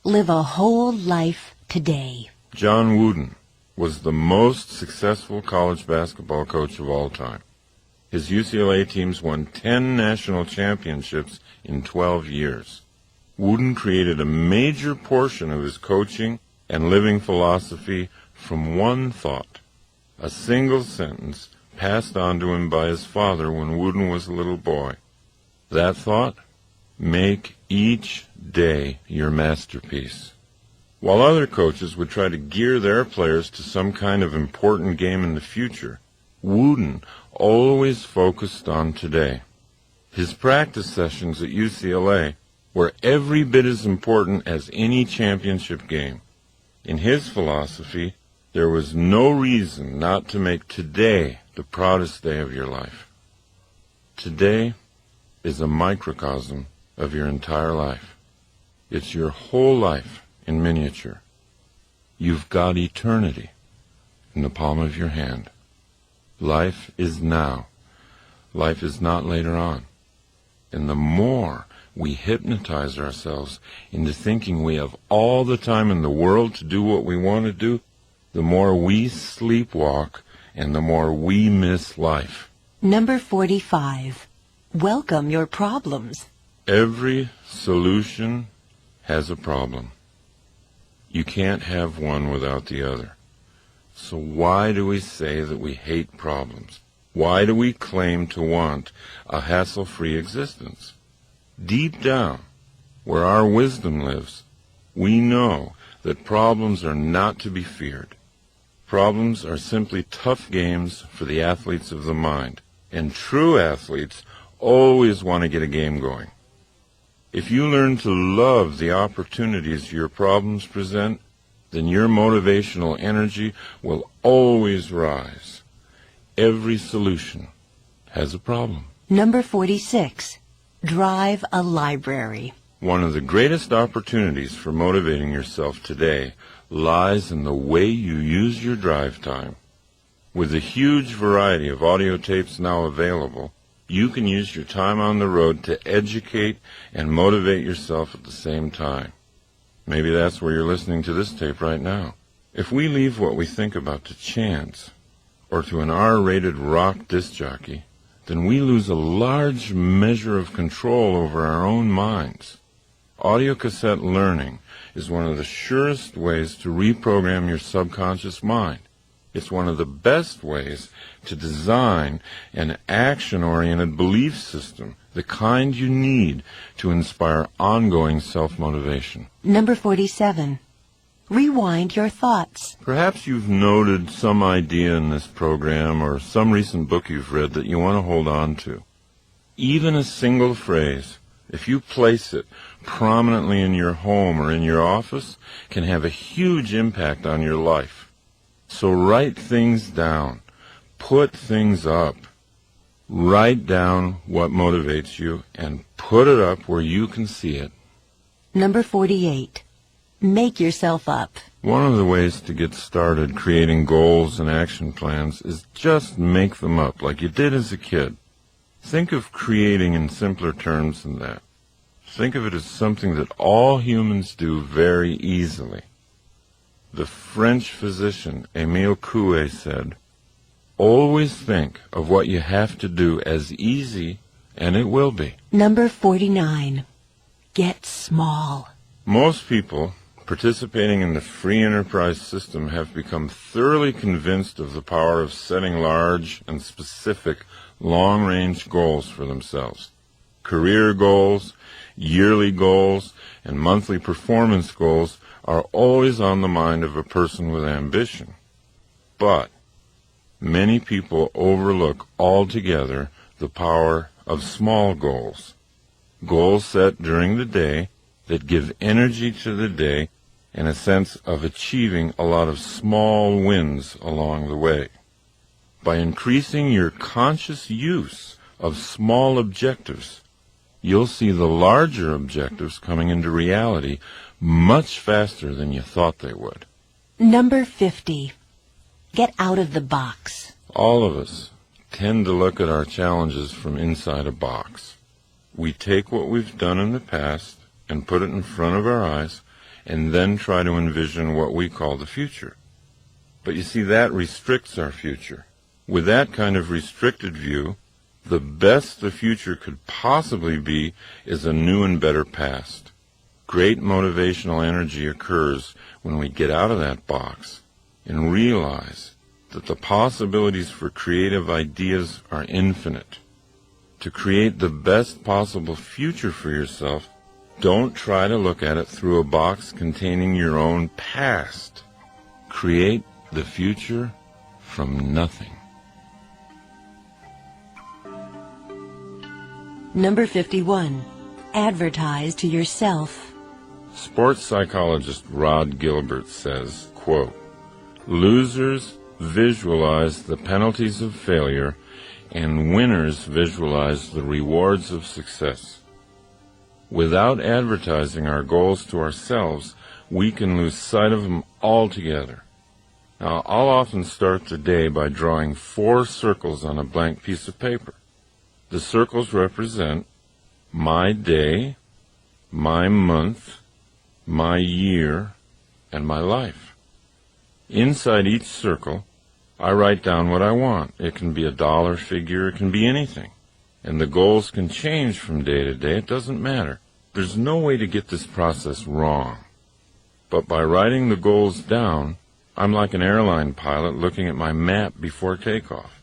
Speaker 2: Live a whole life today.
Speaker 1: John Wooden was the most successful college basketball coach of all time. His UCLA teams won 10 national championships in 12 years. Wooden created a major portion of his coaching and living philosophy from one thought, a single sentence passed on to him by his father when Wooden was a little boy. That thought? Make each day your masterpiece. While other coaches would try to gear their players to some kind of important game in the future, Wooden always focused on today. His practice sessions at UCLA were every bit as important as any championship game. In his philosophy, there was no reason not to make today the proudest day of your life. Today is a microcosm of your entire life. It's your whole life in miniature. You've got eternity in the palm of your hand. Life is now. Life is not later on. And the more we hypnotize ourselves into thinking we have all the time in the world to do what we want to do, the more we sleepwalk and the more we miss life.
Speaker 2: Number 45. Welcome your problems.
Speaker 1: Every solution has a problem. You can't have one without the other. So why do we say that we hate problems? Why do we claim to want a hassle-free existence? Deep down, where our wisdom lives, we know that problems are not to be feared. Problems are simply tough games for the athletes of the mind, and true athletes always want to get a game going. If you learn to love the opportunities your problems present, then your motivational energy will always rise. Every solution has a problem.
Speaker 2: Number 46. Drive a library.
Speaker 1: One of the greatest opportunities for motivating yourself today lies in the way you use your drive time. With the huge variety of audio tapes now available, you can use your time on the road to educate and motivate yourself at the same time. Maybe that's where you're listening to this tape right now. If we leave what we think about to chance, or to an R-rated rock disc jockey, then we lose a large measure of control over our own minds. Audiocassette learning is one of the surest ways to reprogram your subconscious mind. It's one of the best ways to design an action-oriented belief system, the kind you need to inspire ongoing self-motivation.
Speaker 2: Number 47. Rewind your thoughts.
Speaker 1: Perhaps you've noted some idea in this program or some recent book you've read that you want to hold on to. Even a single phrase, if you place it prominently in your home or in your office, can have a huge impact on your life. So write things down. Put things up. Write down what motivates you and put it up where you can see it.
Speaker 2: Number 48. Make yourself up.
Speaker 1: One of the ways to get started creating goals and action plans is just make them up like you did as a kid. Think of creating in simpler terms than that. Think of it as something that all humans do very easily. The French physician Émile Coué said, "Always think of what you have to do as easy, and it will be."
Speaker 2: Number 49. Get small.
Speaker 1: Most people participating in the free enterprise system have become thoroughly convinced of the power of setting large and specific long-range goals for themselves. Career goals, yearly goals, and monthly performance goals are always on the mind of a person with ambition. But many people overlook altogether the power of small goals. Goals set during the day that give energy to the day and a sense of achieving a lot of small wins along the way. By increasing your conscious use of small objectives, you'll see the larger objectives coming into reality much faster than you thought they would.
Speaker 2: Number 50. Get out of the box.
Speaker 1: All of us tend to look at our challenges from inside a box. We take what we've done in the past and put it in front of our eyes and then try to envision what we call the future. But you see, that restricts our future. With that kind of restricted view, the best the future could possibly be is a new and better past. Great motivational energy occurs when we get out of that box and realize that the possibilities for creative ideas are infinite. To create the best possible future for yourself, don't try to look at it through a box containing your own past. Create the future from nothing.
Speaker 2: Number 51. Advertise to yourself.
Speaker 1: Sports psychologist Rod Gilbert says, quote, "Losers visualize the penalties of failure, and winners visualize the rewards of success. Without advertising our goals to ourselves, we can lose sight of them altogether." Now, I'll often start the day by drawing 4 circles on a blank piece of paper. The circles represent my day, my month, my year, and my life. Inside each circle, I write down what I want. It can be a dollar figure, it can be anything. And the goals can change from day to day. It doesn't matter. There's no way to get this process wrong. But by writing the goals down, I'm like an airline pilot looking at my map before takeoff.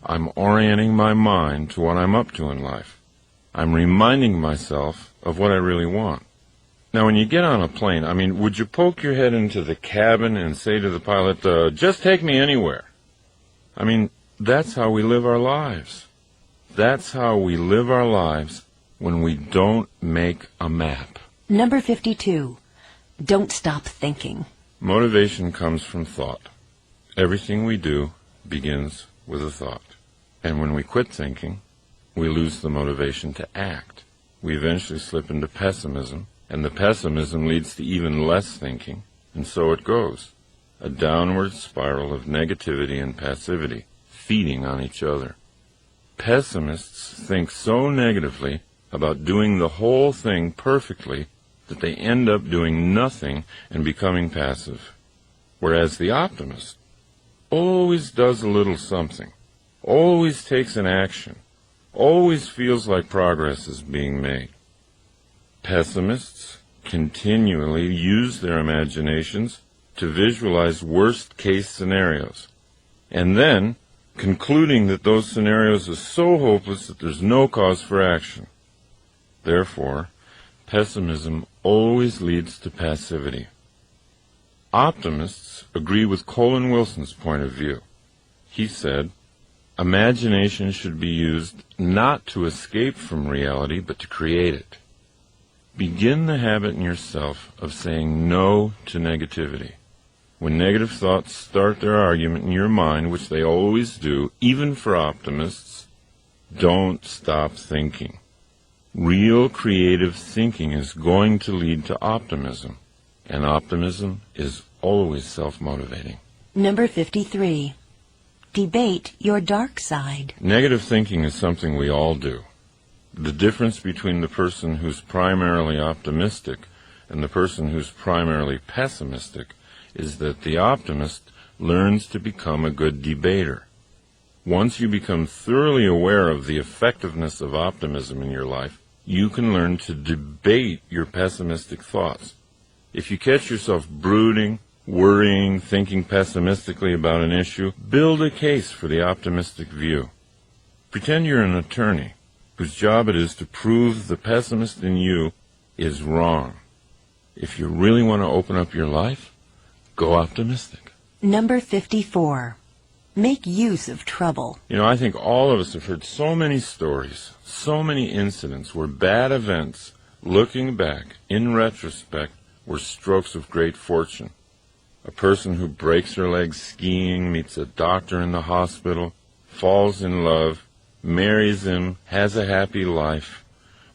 Speaker 1: I'm orienting my mind to what I'm up to in life. I'm reminding myself of what I really want. Now, when you get on a plane, would you poke your head into the cabin and say to the pilot, just take me anywhere? That's how we live our lives. That's how we live our lives when we don't make a map.
Speaker 2: Number 52. Don't stop thinking.
Speaker 1: Motivation comes from thought. Everything we do begins with a thought. And when we quit thinking, we lose the motivation to act. We eventually slip into pessimism, and the pessimism leads to even less thinking, and so it goes. A downward spiral of negativity and passivity, feeding on each other. Pessimists think so negatively about doing the whole thing perfectly that they end up doing nothing and becoming passive. Whereas the optimist always does a little something, always takes an action, always feels like progress is being made. Pessimists continually use their imaginations to visualize worst-case scenarios, and then concluding that those scenarios are so hopeless that there's no cause for action. Therefore, pessimism always leads to passivity. Optimists agree with Colin Wilson's point of view. He said, imagination should be used not to escape from reality, but to create it. Begin the habit in yourself of saying no to negativity. When negative thoughts start their argument in your mind, which they always do, even for optimists, don't stop thinking. Real creative thinking is going to lead to optimism, and optimism is always self-motivating.
Speaker 2: Number 53. Debate your dark side.
Speaker 1: Negative thinking is something we all do. The difference between the person who's primarily optimistic and the person who's primarily pessimistic is that the optimist learns to become a good debater. Once you become thoroughly aware of the effectiveness of optimism in your life, you can learn to debate your pessimistic thoughts. If you catch yourself brooding, worrying, thinking pessimistically about an issue, build a case for the optimistic view. Pretend you're an attorney whose job it is to prove the pessimist in you is wrong. If you really want to open up your life, go optimistic.
Speaker 2: Number 54. Make use of trouble.
Speaker 1: You know, I think all of us have heard so many stories, so many incidents where bad events, looking back, in retrospect, were strokes of great fortune. A person who breaks her leg skiing, meets a doctor in the hospital, falls in love, marries him, has a happy life.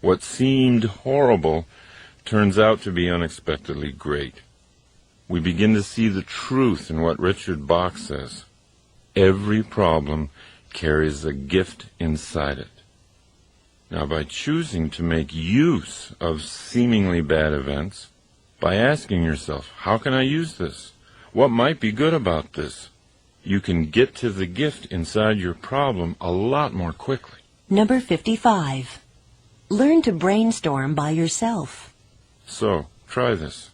Speaker 1: What seemed horrible turns out to be unexpectedly great. We begin to see the truth in what Richard Bach says. Every problem carries a gift inside it. Now, by choosing to make use of seemingly bad events, by asking yourself, how can I use this? What might be good about this? You can get to the gift inside your problem a lot more quickly.
Speaker 2: Number 55. Learn to brainstorm by yourself.
Speaker 1: So, try this.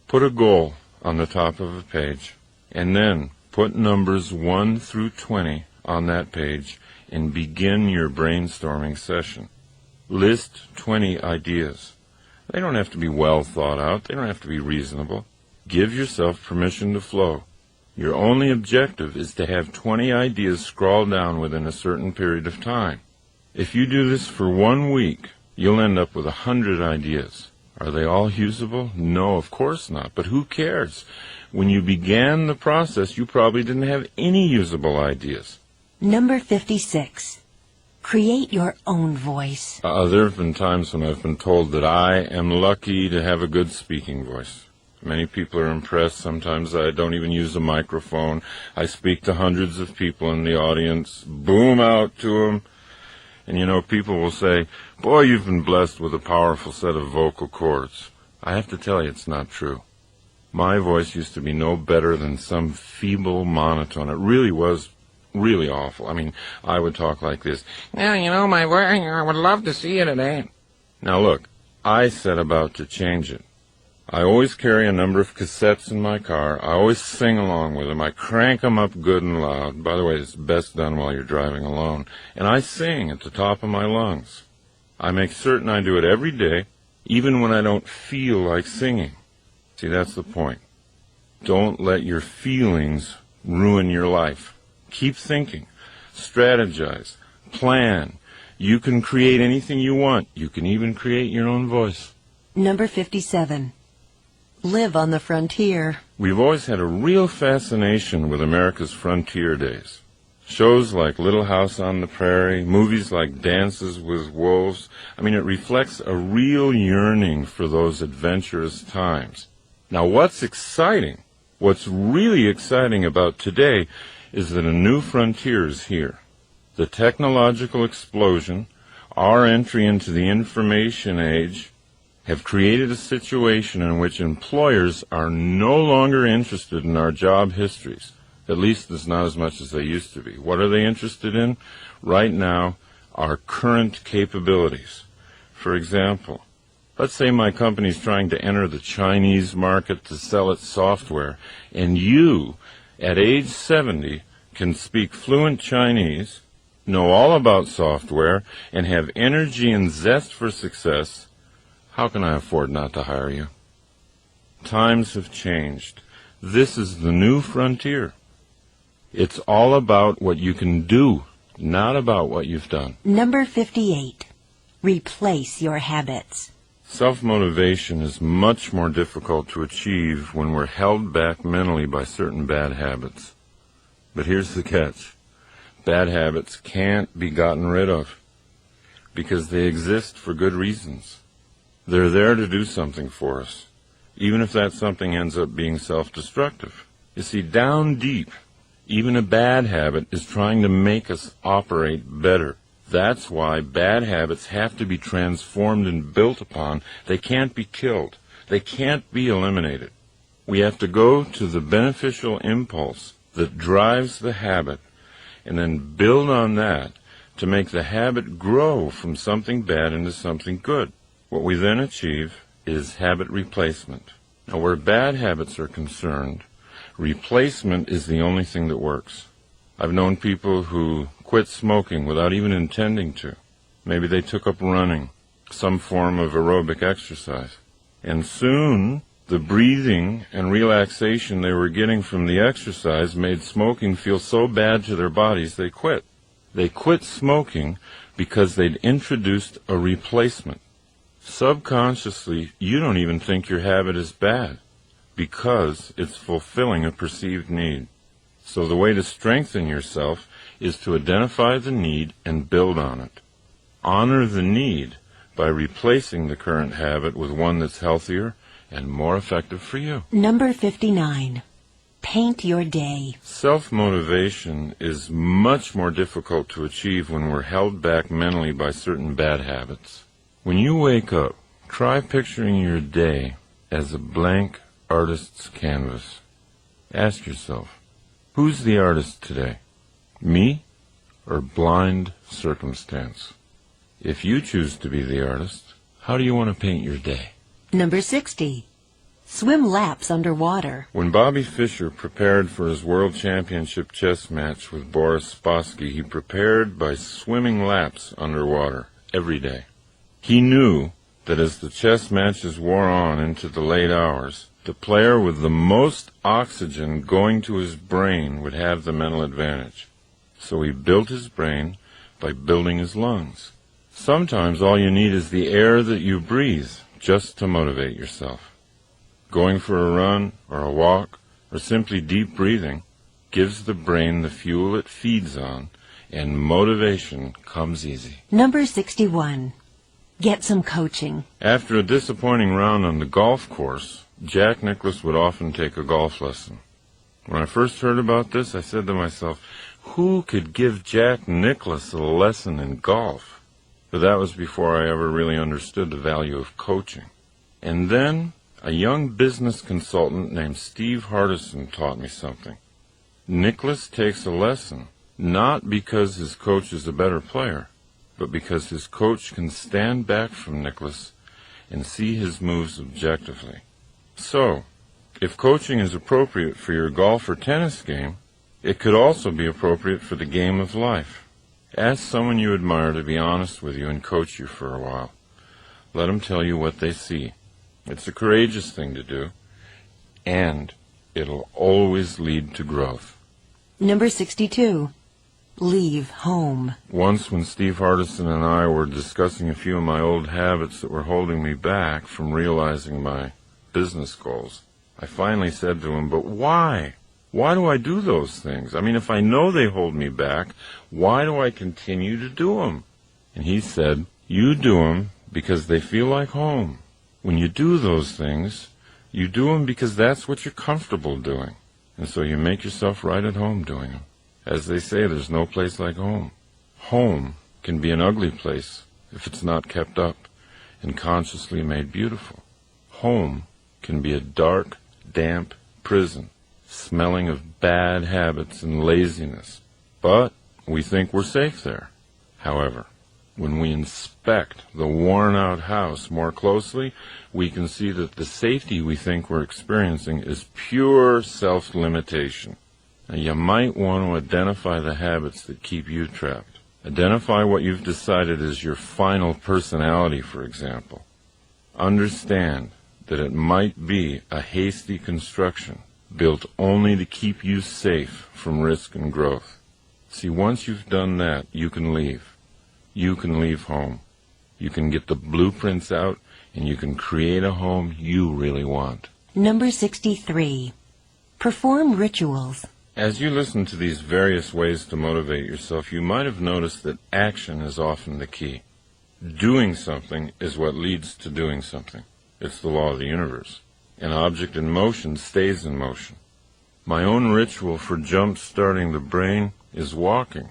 Speaker 1: Put a goal on the top of a page, and then put numbers 1 through 20 on that page and begin your brainstorming session. List 20 ideas. They don't have to be well thought out. They don't have to be reasonable. Give yourself permission to flow. Your only objective is to have 20 ideas scrawled down within a certain period of time. If you do this for 1 week, you'll end up with 100 ideas. Are they all usable? No, of course not. But who cares? When you began the process, you probably didn't have any usable ideas.
Speaker 2: Number 56. Create your own voice.
Speaker 1: There have been times when I've been told that I am lucky to have a good speaking voice. Many people are impressed. Sometimes I don't even use a microphone. I speak to hundreds of people in the audience, boom out to them. And you know, people will say, boy, you've been blessed with a powerful set of vocal cords. I have to tell you, it's not true. My voice used to be no better than some feeble monotone. It really was really awful. I mean, I would talk like this. Now, you know, my voice, I would love to see you today. Now look, I set about to change it. I always carry a number of cassettes in my car. I always sing along with them. I crank them up good and loud. By the way, it's best done while you're driving alone. And I sing at the top of my lungs. I make certain I do it every day, even when I don't feel like singing. See, that's the point. Don't let your feelings ruin your life. Keep thinking. Strategize. Plan. You can create anything you want. You can even create your own voice.
Speaker 2: Number 57. Live on the frontier.
Speaker 1: We've always had a real fascination with America's frontier days. Shows like Little House on the Prairie, movies like Dances with Wolves. I mean, it reflects a real yearning for those adventurous times. Now, what's exciting, what's really exciting about today is that a new frontier is here. The technological explosion, our entry into the information age, have created a situation in which employers are no longer interested in our job histories. At least it's not as much as they used to be. What are they interested in? Right now, our current capabilities. For example, let's say my company's trying to enter the Chinese market to sell its software, and you, at age 70, can speak fluent Chinese, know all about software, and have energy and zest for success. How can I afford not to hire you? Times have changed. This is the new frontier. It's all about what you can do, not about what you've done.
Speaker 2: Number 58. Replace your habits.
Speaker 1: Self-motivation is much more difficult to achieve when we're held back mentally by certain bad habits. But here's the catch. Bad habits can't be gotten rid of because they exist for good reasons. They're there to do something for us, even if that something ends up being self-destructive. You see, down deep, even a bad habit is trying to make us operate better. That's why bad habits have to be transformed and built upon. They can't be killed. They can't be eliminated. We have to go to the beneficial impulse that drives the habit and then build on that to make the habit grow from something bad into something good. What we then achieve is habit replacement. Now, where bad habits are concerned, replacement is the only thing that works. I've known people who quit smoking without even intending to. Maybe they took up running, some form of aerobic exercise. And soon, the breathing and relaxation they were getting from the exercise made smoking feel so bad to their bodies they quit. They quit smoking because they'd introduced a replacement. Subconsciously, you don't even think your habit is bad because it's fulfilling a perceived need. So the way to strengthen yourself is to identify the need and build on it. Honor the need by replacing the current habit with one that's healthier and more effective for you.
Speaker 2: Number 59. Paint your day.
Speaker 1: Self-motivation is much more difficult to achieve when we're held back mentally by certain bad habits. When you wake up, try picturing your day as a blank artist's canvas. Ask yourself, who's the artist today? Me or blind circumstance? If you choose to be the artist, how do you want to paint your day?
Speaker 2: Number 60. Swim laps underwater.
Speaker 1: When Bobby Fischer prepared for his World Championship chess match with Boris Spassky, he prepared by swimming laps underwater every day. He knew that as the chess matches wore on into the late hours, the player with the most oxygen going to his brain would have the mental advantage. So he built his brain by building his lungs. Sometimes all you need is the air that you breathe just to motivate yourself. Going for a run or a walk or simply deep breathing gives the brain the fuel it feeds on, and motivation comes easy.
Speaker 2: Number 61. Get some coaching.
Speaker 1: After a disappointing round on the golf course, Jack Nicklaus would often take a golf lesson. When I first heard about this, I said to myself, who could give Jack Nicklaus a lesson in golf? But that was before I ever really understood the value of coaching. And then a young business consultant named Steve Hardison taught me something. Nicklaus takes a lesson, not because his coach is a better player, but because his coach can stand back from Nicklaus and see his moves objectively. So, if coaching is appropriate for your golf or tennis game, it could also be appropriate for the game of life. Ask someone you admire to be honest with you and coach you for a while. Let them tell you what they see. It's a courageous thing to do, and it'll always lead to growth.
Speaker 2: Number 62. Leave home.
Speaker 1: Once when Steve Hardison and I were discussing a few of my old habits that were holding me back from realizing my business goals, I finally said to him, but why? Why do I do those things? I mean, if I know they hold me back, why do I continue to do them? And he said, you do them because they feel like home. When you do those things, you do them because that's what you're comfortable doing. And so you make yourself right at home doing them. As they say, there's no place like home. Home can be an ugly place if it's not kept up and consciously made beautiful. Home can be a dark, damp prison, smelling of bad habits and laziness. But we think we're safe there. However, when we inspect the worn-out house more closely, we can see that the safety we think we're experiencing is pure self-limitation. Now, you might want to identify the habits that keep you trapped. Identify what you've decided is your final personality, for example. Understand that it might be a hasty construction built only to keep you safe from risk and growth. See, once you've done that, you can leave. You can leave home. You can get the blueprints out, and you can create a home you really want.
Speaker 2: Number 63. Perform rituals.
Speaker 1: As you listen to these various ways to motivate yourself, you might have noticed that action is often the key. Doing something is what leads to doing something. It's the law of the universe. An object in motion stays in motion. My own ritual for jump-starting the brain is walking.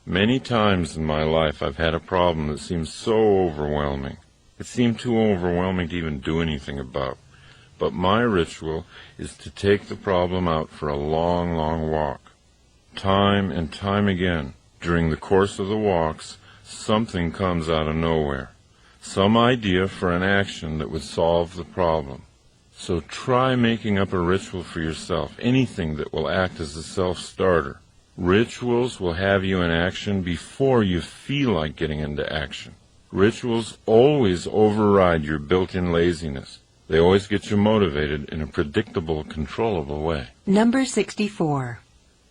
Speaker 1: Many times in my life I've had a problem that seemed so overwhelming. It seemed too overwhelming to even do anything about. But my ritual is to take the problem out for a long, long walk. Time and time again, during the course of the walks, something comes out of nowhere. Some idea for an action that would solve the problem. So try making up a ritual for yourself, anything that will act as a self-starter. Rituals will have you in action before you feel like getting into action. Rituals always override your built-in laziness. They always get you motivated in a predictable, controllable way.
Speaker 2: Number 64.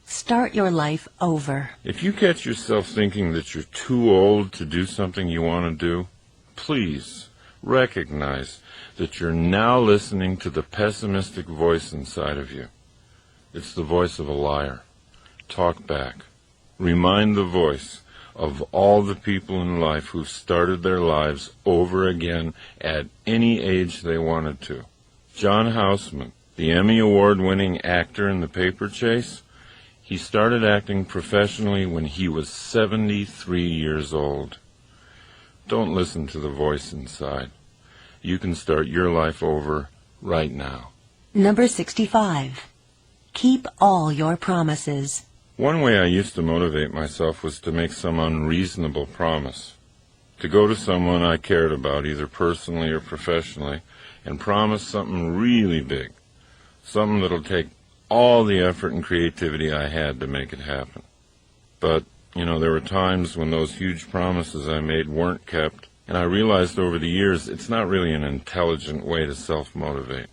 Speaker 2: Start your life over.
Speaker 1: If you catch yourself thinking that you're too old to do something you want to do, please recognize that you're now listening to the pessimistic voice inside of you. It's the voice of a liar. Talk back. Remind the voice of all the people in life who've started their lives over again at any age they wanted to. John Houseman, the Emmy Award-winning actor in The Paper Chase, he started acting professionally when he was 73 years old. Don't listen to the voice inside. You can start your life over right now.
Speaker 2: Number 65. Keep all your promises.
Speaker 1: One way I used to motivate myself was to make some unreasonable promise. To go to someone I cared about, either personally or professionally, and promise something really big. Something that'll take all the effort and creativity I had to make it happen. But, there were times when those huge promises I made weren't kept, and I realized over the years it's not really an intelligent way to self-motivate.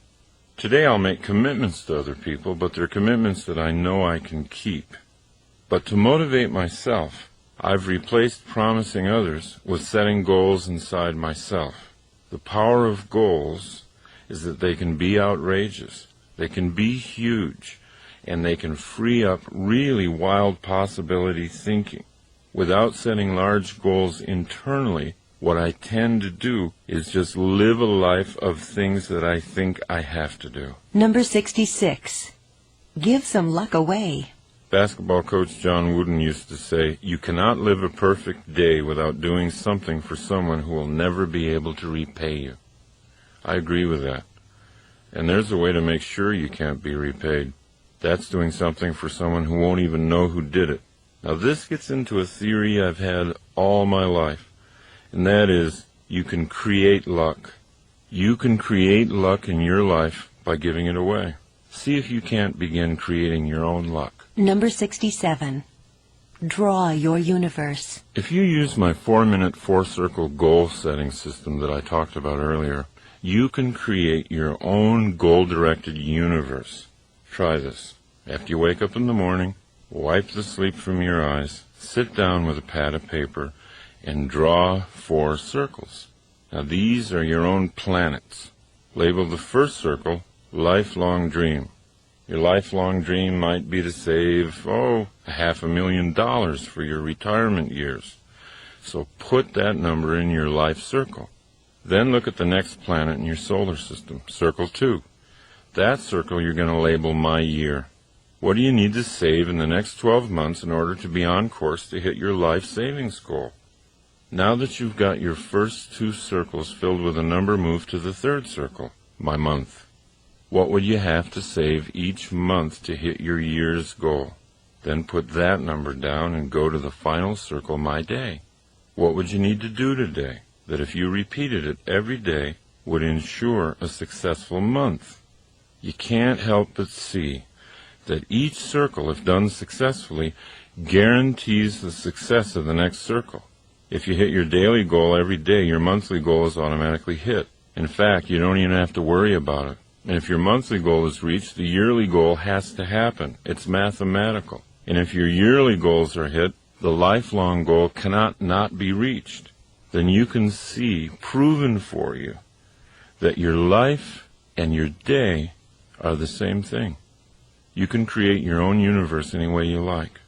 Speaker 1: Today I'll make commitments to other people, but they're commitments that I know I can keep. But to motivate myself, I've replaced promising others with setting goals inside myself. The power of goals is that they can be outrageous, they can be huge, and they can free up really wild possibility thinking. Without setting large goals internally, what I tend to do is just live a life of things that I think I have to do.
Speaker 2: Number 66. Give some luck away.
Speaker 1: Basketball coach John Wooden used to say, "You cannot live a perfect day without doing something for someone who will never be able to repay you." I agree with that. And there's a way to make sure you can't be repaid. That's doing something for someone who won't even know who did it. Now this gets into a theory I've had all my life, and that is, you can create luck. You can create luck in your life by giving it away. See if you can't begin creating your own luck.
Speaker 2: Number 67. Draw your universe.
Speaker 1: If you use my 4-minute 4-circle goal-setting system that I talked about earlier, you can create your own goal-directed universe. Try this. After you wake up in the morning, wipe the sleep from your eyes, sit down with a pad of paper, and draw 4 circles. Now these are your own planets. Label the first circle, lifelong dream. Your lifelong dream might be to save, $500,000 for your retirement years. So put that number in your life circle. Then look at the next planet in your solar system, circle 2. That circle you're going to label my year. What do you need to save in the next 12 months in order to be on course to hit your life savings goal? Now that you've got your first 2 circles filled with a number, move to the third circle, my month. What would you have to save each month to hit your year's goal? Then put that number down and go to the final circle, my day. What would you need to do today that if you repeated it every day would ensure a successful month? You can't help but see that each circle, if done successfully, guarantees the success of the next circle. If you hit your daily goal every day, your monthly goal is automatically hit. In fact, you don't even have to worry about it. And if your monthly goal is reached, the yearly goal has to happen. It's mathematical. And if your yearly goals are hit, the lifelong goal cannot not be reached. Then you can see, proven for you, that your life and your day are the same thing. You can create your own universe any way you like.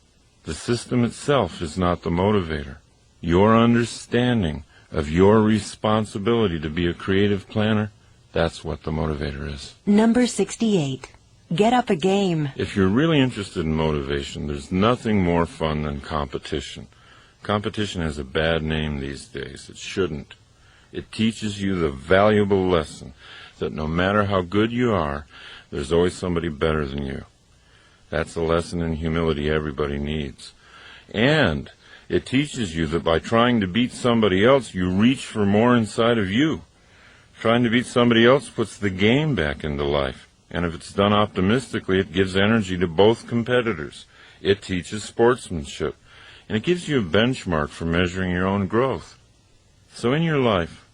Speaker 1: The system itself is not the motivator. Your understanding of your responsibility to be a creative planner, that's what the motivator is.
Speaker 2: Number 68. Get up a game.
Speaker 1: If you're really interested in motivation, there's nothing more fun than competition. Competition has a bad name these days. It shouldn't. It teaches you the valuable lesson that no matter how good you are, there's always somebody better than you. That's a lesson in humility everybody needs. And it teaches you that by trying to beat somebody else, you reach for more inside of you. Trying to beat somebody else puts the game back into life. And if it's done optimistically, it gives energy to both competitors. It teaches sportsmanship, and it gives you a benchmark for measuring your own growth. So in your life,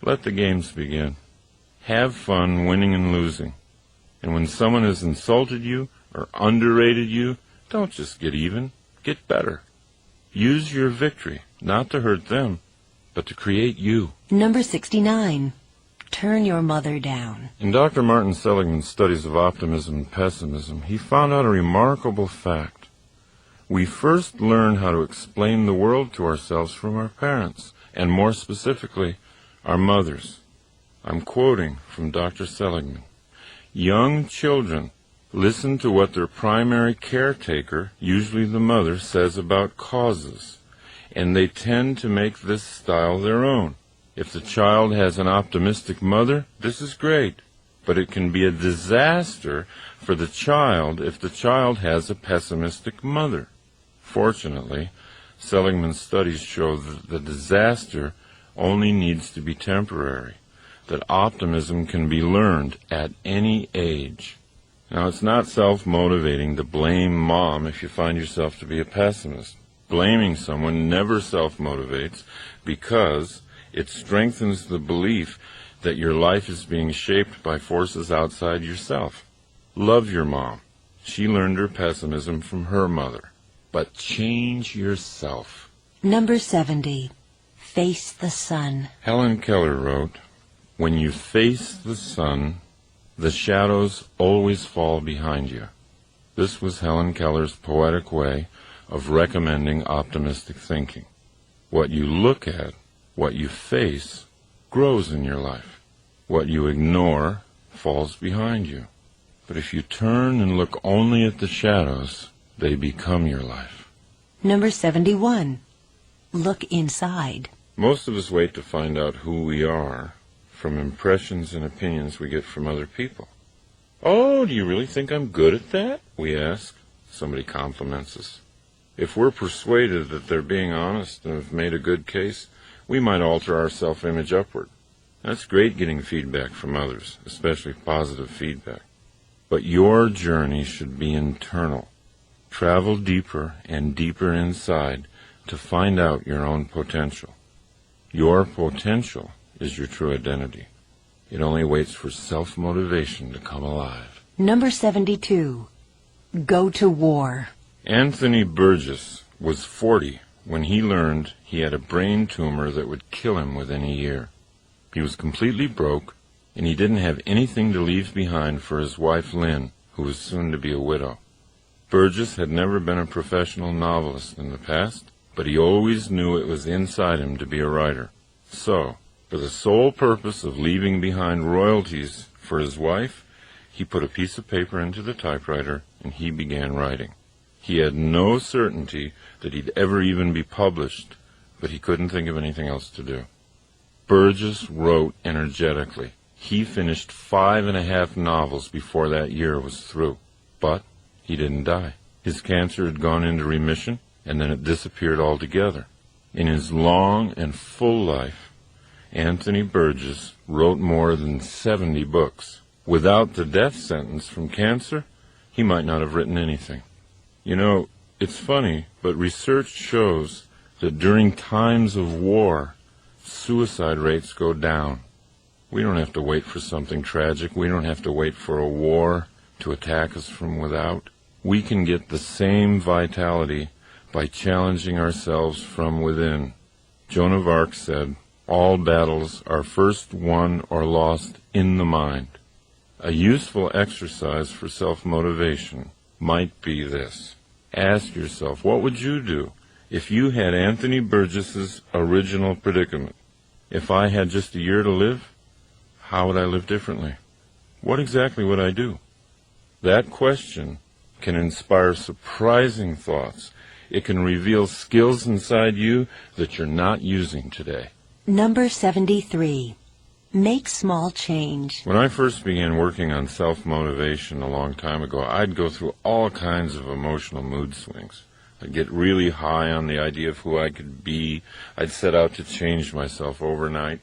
Speaker 1: let the games begin. Have fun winning and losing. And when someone has insulted you or underrated you, don't just get even, get better. Use your victory, not to hurt them, but to create you.
Speaker 2: Number 69. Turn your mother down.
Speaker 1: In Dr. Martin Seligman's studies of optimism and pessimism, he found out a remarkable fact. We first learn how to explain the world to ourselves from our parents, and more specifically, our mothers. I'm quoting from Dr. Seligman. Young children listen to what their primary caretaker, usually the mother, says about causes, and they tend to make this style their own. If the child has an optimistic mother, this is great, but it can be a disaster for the child if the child has a pessimistic mother. Fortunately, Seligman's studies show that the disaster only needs to be temporary, that optimism can be learned at any age. Now, it's not self-motivating to blame mom if you find yourself to be a pessimist. Blaming someone never self-motivates because it strengthens the belief that your life is being shaped by forces outside yourself. Love your mom. She learned her pessimism from her mother. But change yourself.
Speaker 2: Number 70. Face the sun.
Speaker 1: Helen Keller wrote, "When you face the sun, the shadows always fall behind you." This was Helen Keller's poetic way of recommending optimistic thinking. What you look at, what you face, grows in your life. What you ignore falls behind you. But if you turn and look only at the shadows, they become your life.
Speaker 2: Number 71. Look inside.
Speaker 1: Most of us wait to find out who we are from impressions and opinions we get from other people. "Oh, do you really think I'm good at that?" we ask. Somebody compliments us. If we're persuaded that they're being honest and have made a good case, we might alter our self-image upward. That's great getting feedback from others, especially positive feedback. But your journey should be internal. Travel deeper and deeper inside to find out your own potential. Your potential is your true identity. It only waits for self-motivation to come alive.
Speaker 2: Number 72. Go to war.
Speaker 1: Anthony Burgess was 40 when he learned he had a brain tumor that would kill him within a year. He was completely broke, and he didn't have anything to leave behind for his wife Lynn, who was soon to be a widow. Burgess had never been a professional novelist in the past, but he always knew it was inside him to be a writer. So, for the sole purpose of leaving behind royalties for his wife, he put a piece of paper into the typewriter and he began writing. He had no certainty that he'd ever even be published, but he couldn't think of anything else to do. Burgess wrote energetically. He finished 5.5 novels before that year was through, but he didn't die. His cancer had gone into remission, and then it disappeared altogether. In his long and full life, Anthony Burgess wrote more than 70 books. Without the death sentence from cancer, he might not have written anything. You know, it's funny, but research shows that during times of war, suicide rates go down. We don't have to wait for something tragic. We don't have to wait for a war to attack us from without. We can get the same vitality by challenging ourselves from within. Joan of Arc said, "All battles are first won or lost in the mind." A useful exercise for self-motivation might be this. Ask yourself, what would you do if you had Anthony Burgess's original predicament? If I had just a year to live, how would I live differently? What exactly would I do? That question can inspire surprising thoughts. It can reveal skills inside you that you're not using today.
Speaker 2: Number 73. Make small change.
Speaker 1: When I first began working on self-motivation a long time ago, I'd go through all kinds of emotional mood swings. I'd get really high on the idea of who I could be. I'd set out to change myself overnight,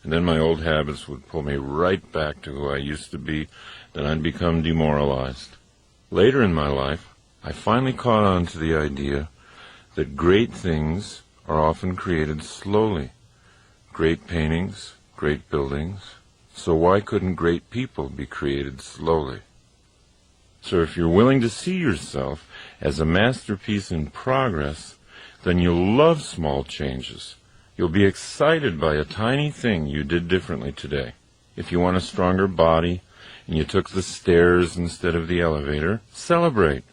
Speaker 1: and then my old habits would pull me right back to who I used to be. Then I'd become demoralized. Later in my life, I finally caught on to the idea that great things are often created slowly. Great paintings, great buildings. So why couldn't great people be created slowly? So if you're willing to see yourself as a masterpiece in progress, then you'll love small changes. You'll be excited by a tiny thing you did differently today. If you want a stronger body and you took the stairs instead of the elevator, celebrate.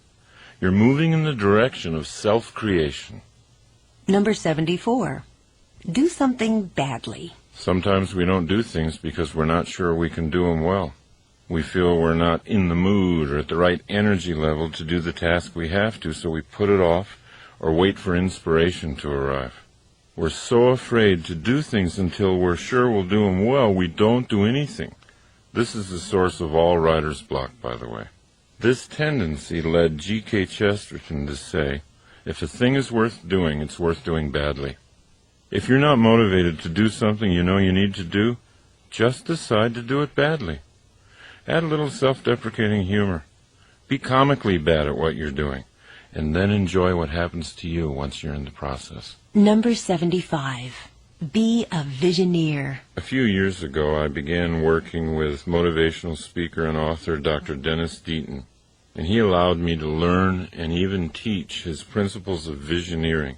Speaker 1: You're moving in the direction of self-creation.
Speaker 2: Number 74. Do something badly.
Speaker 1: Sometimes we don't do things because we're not sure we can do them well. We feel we're not in the mood or at the right energy level to do the task we have to, so we put it off or wait for inspiration to arrive. We're so afraid to do things until we're sure we'll do them well, we don't do anything. This is the source of all writer's block, by the way. This tendency led G.K. Chesterton to say, if a thing is worth doing, it's worth doing badly. If you're not motivated to do something you know you need to do, just decide to do it badly. Add a little self-deprecating humor. Be comically bad at what you're doing, and then enjoy what happens to you once you're in the process.
Speaker 2: Number 75. Be a visioneer.
Speaker 1: A few years ago, I began working with motivational speaker and author Dr. Dennis Deaton, and he allowed me to learn and even teach his principles of visioneering,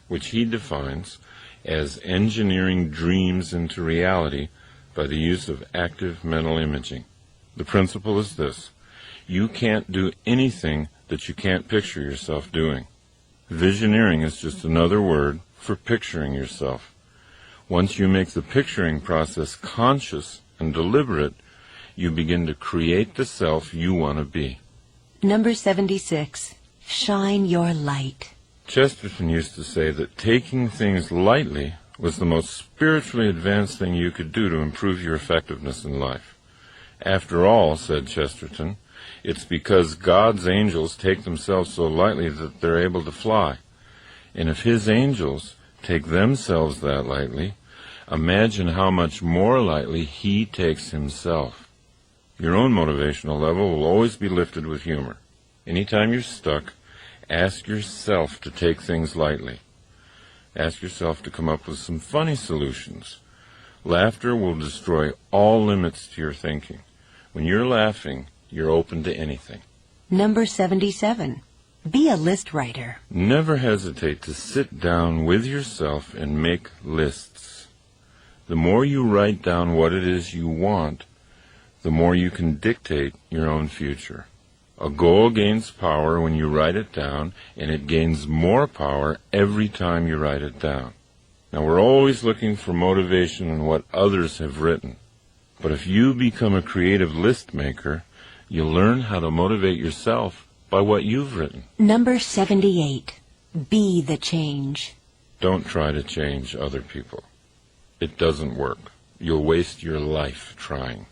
Speaker 1: which he defines as engineering dreams into reality by the use of active mental imaging. The principle is this: you can't do anything that you can't picture yourself doing. Visioneering is just another word for picturing yourself. Once you make the picturing process conscious and deliberate, you begin to create the self you want to be.
Speaker 2: Number 76. Shine your light.
Speaker 1: Chesterton used to say that taking things lightly was the most spiritually advanced thing you could do to improve your effectiveness in life. After all, said Chesterton, it's because God's angels take themselves so lightly that they're able to fly. And if his angels take themselves that lightly, imagine how much more lightly he takes himself. Your own motivational level will always be lifted with humor. Anytime you're stuck, ask yourself to take things lightly. Ask yourself to come up with some funny solutions. Laughter will destroy all limits to your thinking. When you're laughing, you're open to anything.
Speaker 2: Number 77. Be a list writer.
Speaker 1: Never hesitate to sit down with yourself and make lists. The more you write down what it is you want, the more you can dictate your own future. A goal gains power when you write it down, and it gains more power every time you write it down. Now, we're always looking for motivation in what others have written. But if you become a creative list maker, you'll learn how to motivate yourself by what you've written.
Speaker 2: Number 78. Be the change.
Speaker 1: Don't try to change other people. It doesn't work. You'll waste your life trying.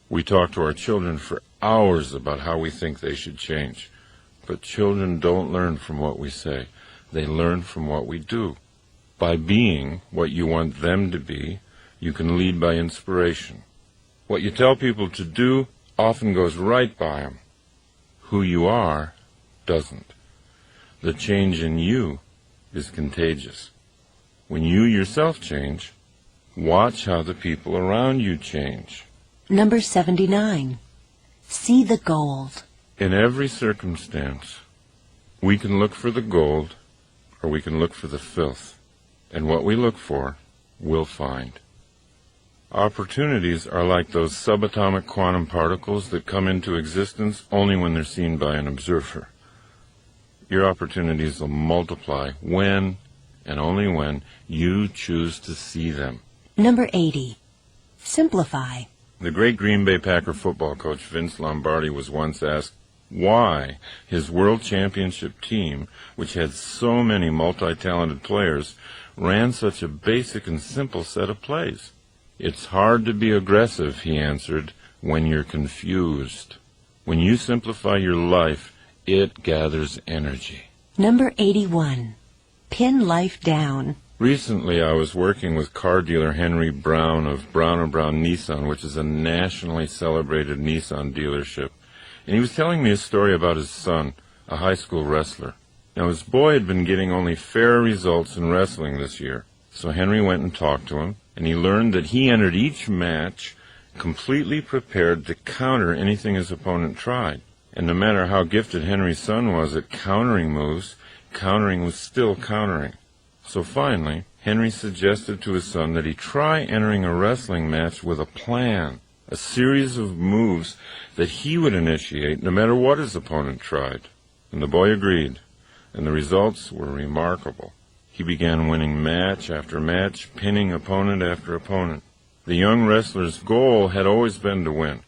Speaker 1: We talk to our children for hours about how we think they should change. But children don't learn from what we say. They learn from what we do. By being what you want them to be, you can lead by inspiration. What you tell people to do often goes right by them. Who you are doesn't. The change in you is contagious. When you yourself change, watch how the people around you change.
Speaker 2: Number 79. See the gold.
Speaker 1: In every circumstance, we can look for the gold or we can look for the filth. And what we look for, we'll find. Opportunities are like those subatomic quantum particles that come into existence only when they're seen by an observer. Your opportunities will multiply when, and only when, you choose to see them.
Speaker 2: Number 80. Simplify.
Speaker 1: The great Green Bay Packer football coach Vince Lombardi was once asked why his world championship team, which had so many multi-talented players, ran such a basic and simple set of plays. It's hard to be aggressive, he answered, when you're confused. When you simplify your life, it gathers energy.
Speaker 2: Number 81. Pin life down.
Speaker 1: Recently, I was working with car dealer Henry Brown of Brown & Brown Nissan, which is a nationally celebrated Nissan dealership. And he was telling me a story about his son, a high school wrestler. Now, his boy had been getting only fair results in wrestling this year, so Henry went and talked to him, and he learned that he entered each match completely prepared to counter anything his opponent tried. And no matter how gifted Henry's son was at countering moves, countering was still countering. So finally, Henry suggested to his son that he try entering a wrestling match with a plan, a series of moves that he would initiate no matter what his opponent tried. And the boy agreed, and the results were remarkable. He began winning match after match, pinning opponent after opponent. The young wrestler's goal had always been to win.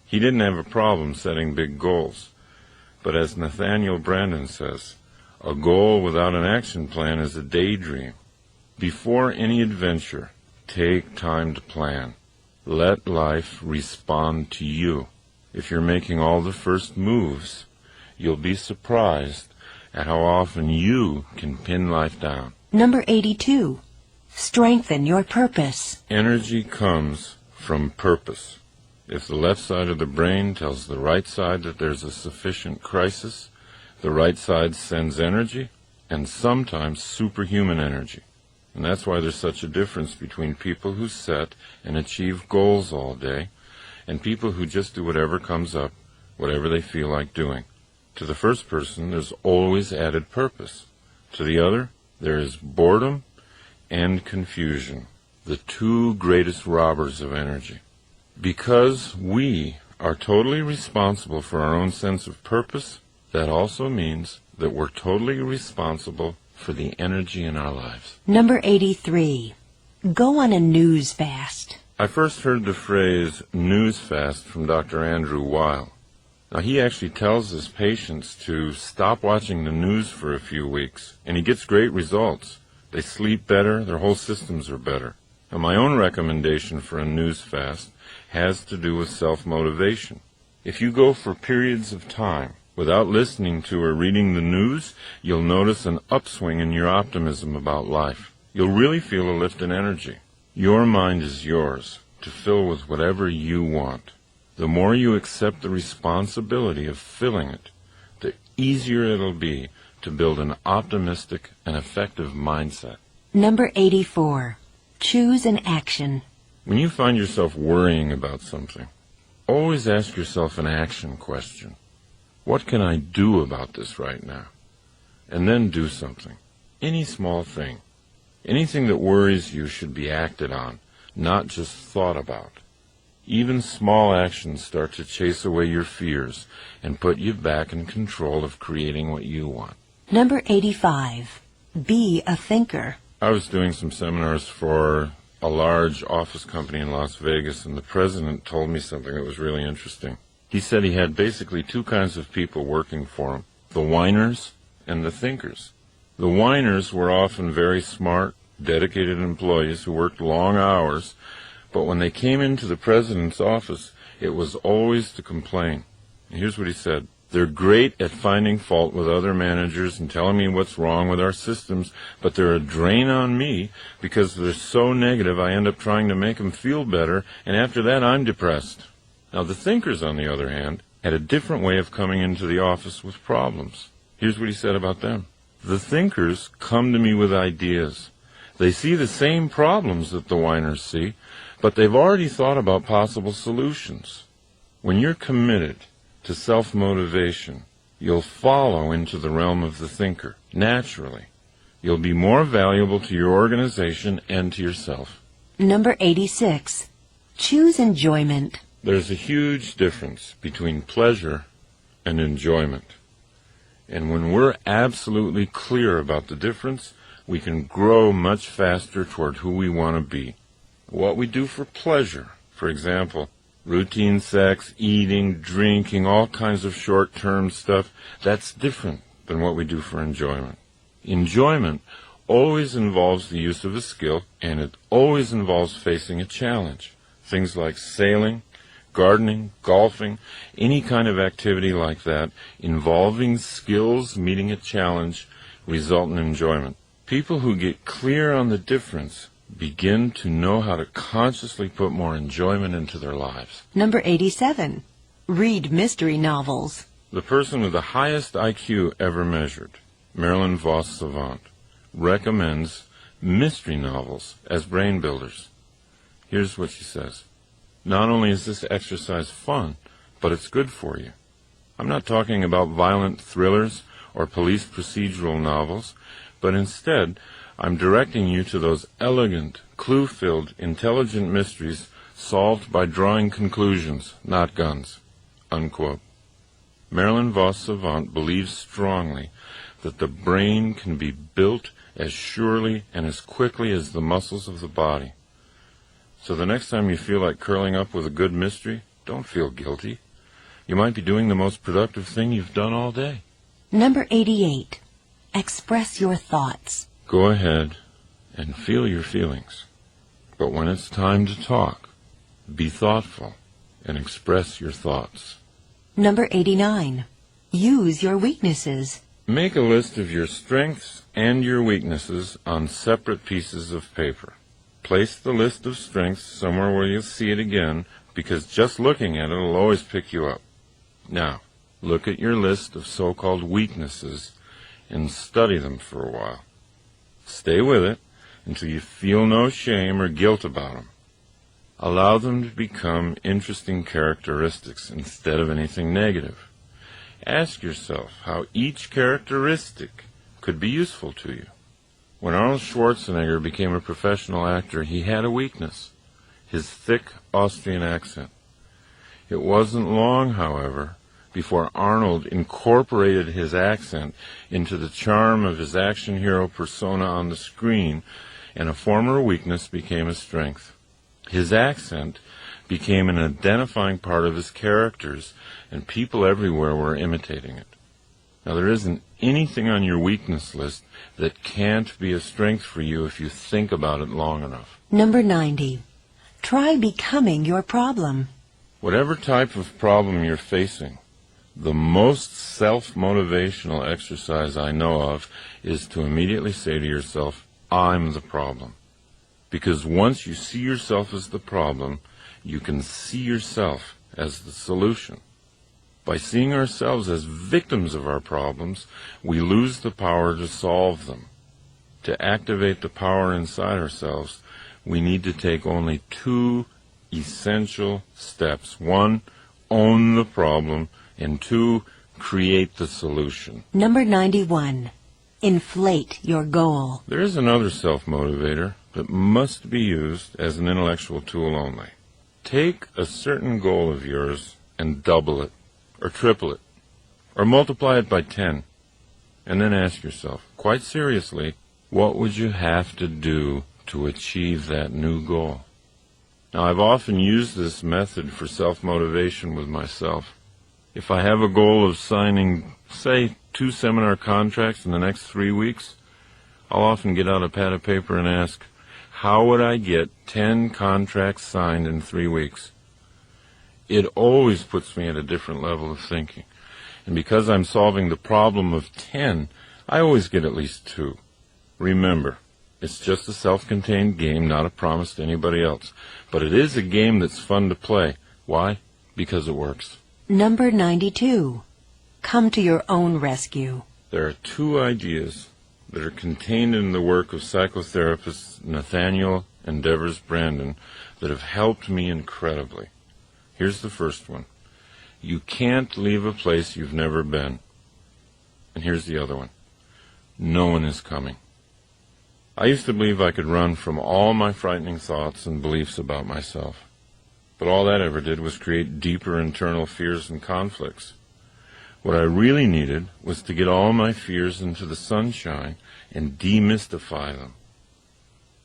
Speaker 1: He didn't have a problem setting big goals. But as Nathaniel Brandon says, a goal without an action plan is a daydream. Before any adventure, take time to plan. Let life respond to you. If you're making all the first moves, you'll be surprised at how often you can pin life down.
Speaker 2: Number 82. Strengthen your purpose.
Speaker 1: Energy comes from purpose. If the left side of the brain tells the right side that there's a sufficient crisis, the right side sends energy, and sometimes superhuman energy. And that's why there's such a difference between people who set and achieve goals all day and people who just do whatever comes up, whatever they feel like doing. To the first person, there's always added purpose. To the other, there is boredom and confusion, the two greatest robbers of energy. Because we are totally responsible for our own sense of purpose, that also means that we're totally responsible for the energy in our lives.
Speaker 2: Number 83. Go on a news fast.
Speaker 1: I first heard the phrase news fast from Dr. Andrew Weil. Now, he actually tells his patients to stop watching the news for a few weeks, and he gets great results. They sleep better, their whole systems are better. Now, my own recommendation for a news fast has to do with self-motivation. If you go for periods of time without listening to or reading the news, you'll notice an upswing in your optimism about life. You'll really feel a lift in energy. Your mind is yours to fill with whatever you want. The more you accept the responsibility of filling it, the easier it'll be to build an optimistic and effective mindset.
Speaker 2: Number 84. Choose an action.
Speaker 1: When you find yourself worrying about something, always ask yourself an action question. What can I do about this right now? And then do something. Any small thing. Anything that worries you should be acted on, not just thought about. Even small actions start to chase away your fears and put you back in control of creating what you want.
Speaker 2: Number 85. Be a thinker.
Speaker 1: I was doing some seminars for a large office company in Las Vegas, and the president told me something that was really interesting. He said he had basically two kinds of people working for him, the whiners and the thinkers. The whiners were often very smart, dedicated employees who worked long hours, but when they came into the president's office, it was always to complain. And here's what he said. They're great at finding fault with other managers and telling me what's wrong with our systems, but they're a drain on me because they're so negative I end up trying to make them feel better, and after that I'm depressed. Now the thinkers, on the other hand, had a different way of coming into the office with problems. Here's what he said about them. The thinkers come to me with ideas. They see the same problems that the whiners see, but they've already thought about possible solutions. When you're committed to self-motivation, you'll follow into the realm of the thinker, naturally. You'll be more valuable to your organization and to yourself.
Speaker 2: Number 86. Choose enjoyment.
Speaker 1: There's a huge difference between pleasure and enjoyment. And when we're absolutely clear about the difference, we can grow much faster toward who we want to be. What we do for pleasure, for example, routine sex, eating, drinking, all kinds of short-term stuff, that's different than what we do for enjoyment. Enjoyment always involves the use of a skill, and it always involves facing a challenge. Things like sailing, gardening, golfing, any kind of activity like that involving skills meeting a challenge result in enjoyment. People who get clear on the difference begin to know how to consciously put more enjoyment into their lives.
Speaker 2: Number 87. Read mystery novels.
Speaker 1: The person with the highest IQ ever measured, Marilyn Vos Savant, recommends mystery novels as brain builders. Here's what she says. Not only is this exercise fun, but it's good for you. I'm not talking about violent thrillers or police procedural novels, but instead I'm directing you to those elegant, clue-filled, intelligent mysteries solved by drawing conclusions, not guns." Unquote. Marilyn Vos Savant believes strongly that the brain can be built as surely and as quickly as the muscles of the body. So the next time you feel like curling up with a good mystery, don't feel guilty. You might be doing the most productive thing you've done all day.
Speaker 2: Number 88. Express your thoughts.
Speaker 1: Go ahead and feel your feelings. But when it's time to talk, be thoughtful and express your thoughts.
Speaker 2: Number 89. Use your weaknesses.
Speaker 1: Make a list of your strengths and your weaknesses on separate pieces of paper. Place the list of strengths somewhere where you'll see it again, because just looking at it will always pick you up. Now, look at your list of so-called weaknesses and study them for a while. Stay with it until you feel no shame or guilt about them. Allow them to become interesting characteristics instead of anything negative. Ask yourself how each characteristic could be useful to you. When Arnold Schwarzenegger became a professional actor, he had a weakness: his thick Austrian accent. It wasn't long, however, before Arnold incorporated his accent into the charm of his action hero persona on the screen, and a former weakness became a strength. His accent became an identifying part of his characters, and people everywhere were imitating it. Now, there isn't anything on your weakness list that can't be a strength for you if you think about it long enough.
Speaker 2: Number 90. Try becoming your problem.
Speaker 1: Whatever type of problem you're facing, the most self-motivational exercise I know of is to immediately say to yourself, "I'm the problem." Because once you see yourself as the problem, you can see yourself as the solution. By seeing ourselves as victims of our problems, we lose the power to solve them. To activate the power inside ourselves, we need to take only 2 essential steps. 1, own the problem, and 2, create the solution.
Speaker 2: Number 91. Inflate your goal.
Speaker 1: There is another self-motivator that must be used as an intellectual tool only. Take a certain goal of yours and double it, or triple it, or multiply it by 10, and then ask yourself, quite seriously, what would you have to do to achieve that new goal? Now, I've often used this method for self-motivation with myself. If I have a goal of signing, say, 2 seminar contracts in the next 3 weeks, I'll often get out a pad of paper and ask, how would I get 10 contracts signed in 3 weeks? It always puts me at a different level of thinking. And because I'm solving the problem of 10, I always get at least 2. Remember, it's just a self-contained game, not a promise to anybody else. But it is a game that's fun to play. Why? Because it works.
Speaker 2: Number 92. Come to your own rescue.
Speaker 1: There are 2 ideas that are contained in the work of psychotherapists Nathaniel and Devers Brandon that have helped me incredibly. Here's the first one. You can't leave a place you've never been. And here's the other one. No one is coming. I used to believe I could run from all my frightening thoughts and beliefs about myself. But all that ever did was create deeper internal fears and conflicts. What I really needed was to get all my fears into the sunshine and demystify them.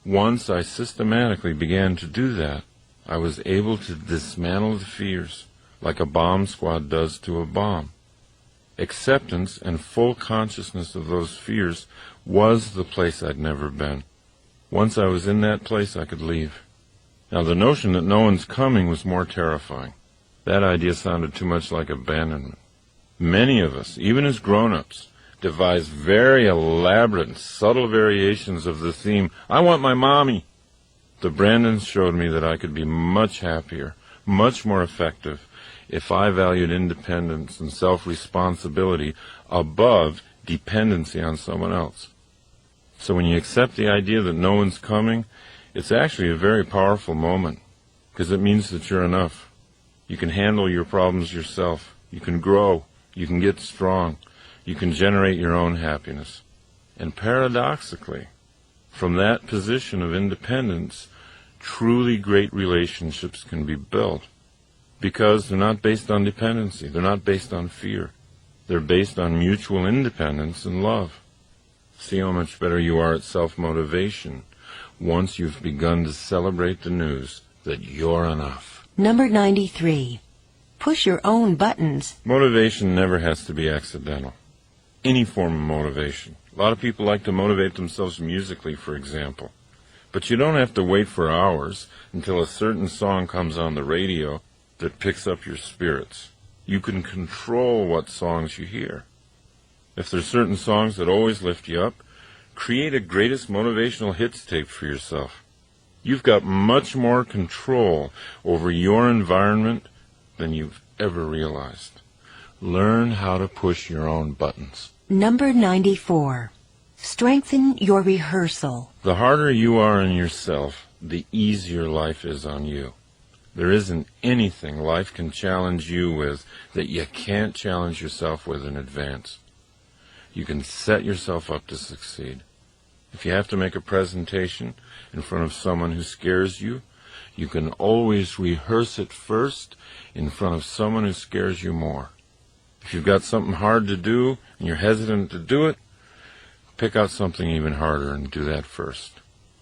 Speaker 1: Once I systematically began to do that, I was able to dismantle the fears like a bomb squad does to a bomb. Acceptance and full consciousness of those fears was the place I'd never been. Once I was in that place, I could leave. Now, the notion that no one's coming was more terrifying. That idea sounded too much like abandonment. Many of us, even as grown-ups, devise very elaborate and subtle variations of the theme, "I want my mommy." The Brandons showed me that I could be much happier, much more effective if I valued independence and self-responsibility above dependency on someone else. So when you accept the idea that no one's coming, it's actually a very powerful moment, because it means that you're enough. You can handle your problems yourself. You can grow. You can get strong. You can generate your own happiness. And paradoxically, from that position of independence, truly great relationships can be built, because they're not based on dependency. They're not based on fear. They're based on mutual independence and love. See how much better you are at self-motivation once you've begun to celebrate the news that you're enough.
Speaker 2: Number 93. Push your own buttons.
Speaker 1: Motivation never has to be accidental. Any form of motivation. A lot of people like to motivate themselves musically, for example. But you don't have to wait for hours until a certain song comes on the radio that picks up your spirits. You can control what songs you hear. If there's certain songs that always lift you up, create a greatest motivational hits tape for yourself. You've got much more control over your environment than you've ever realized. Learn how to push your own buttons.
Speaker 2: Number 94. Strengthen your rehearsal.
Speaker 1: The harder you are on yourself, the easier life is on you. There isn't anything life can challenge you with that you can't challenge yourself with in advance. You can set yourself up to succeed. If you have to make a presentation in front of someone who scares you, you can always rehearse it first in front of someone who scares you more. If you've got something hard to do and you're hesitant to do it, pick out something even harder and do that first.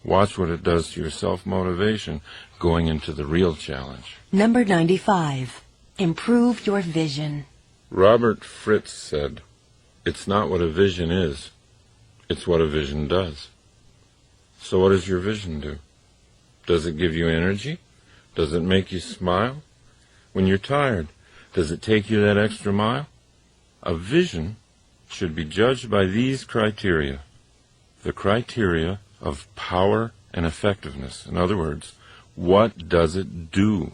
Speaker 1: Watch what it does to your self-motivation going into the real challenge.
Speaker 2: Number 95. Improve your vision.
Speaker 1: Robert Fritz said, "It's not what a vision is, it's what a vision does." So what does your vision do? Does it give you energy? Does it make you smile? When you're tired, does it take you that extra mile? A vision should be judged by these criteria. The criteria of power and effectiveness. In other words, what does it do?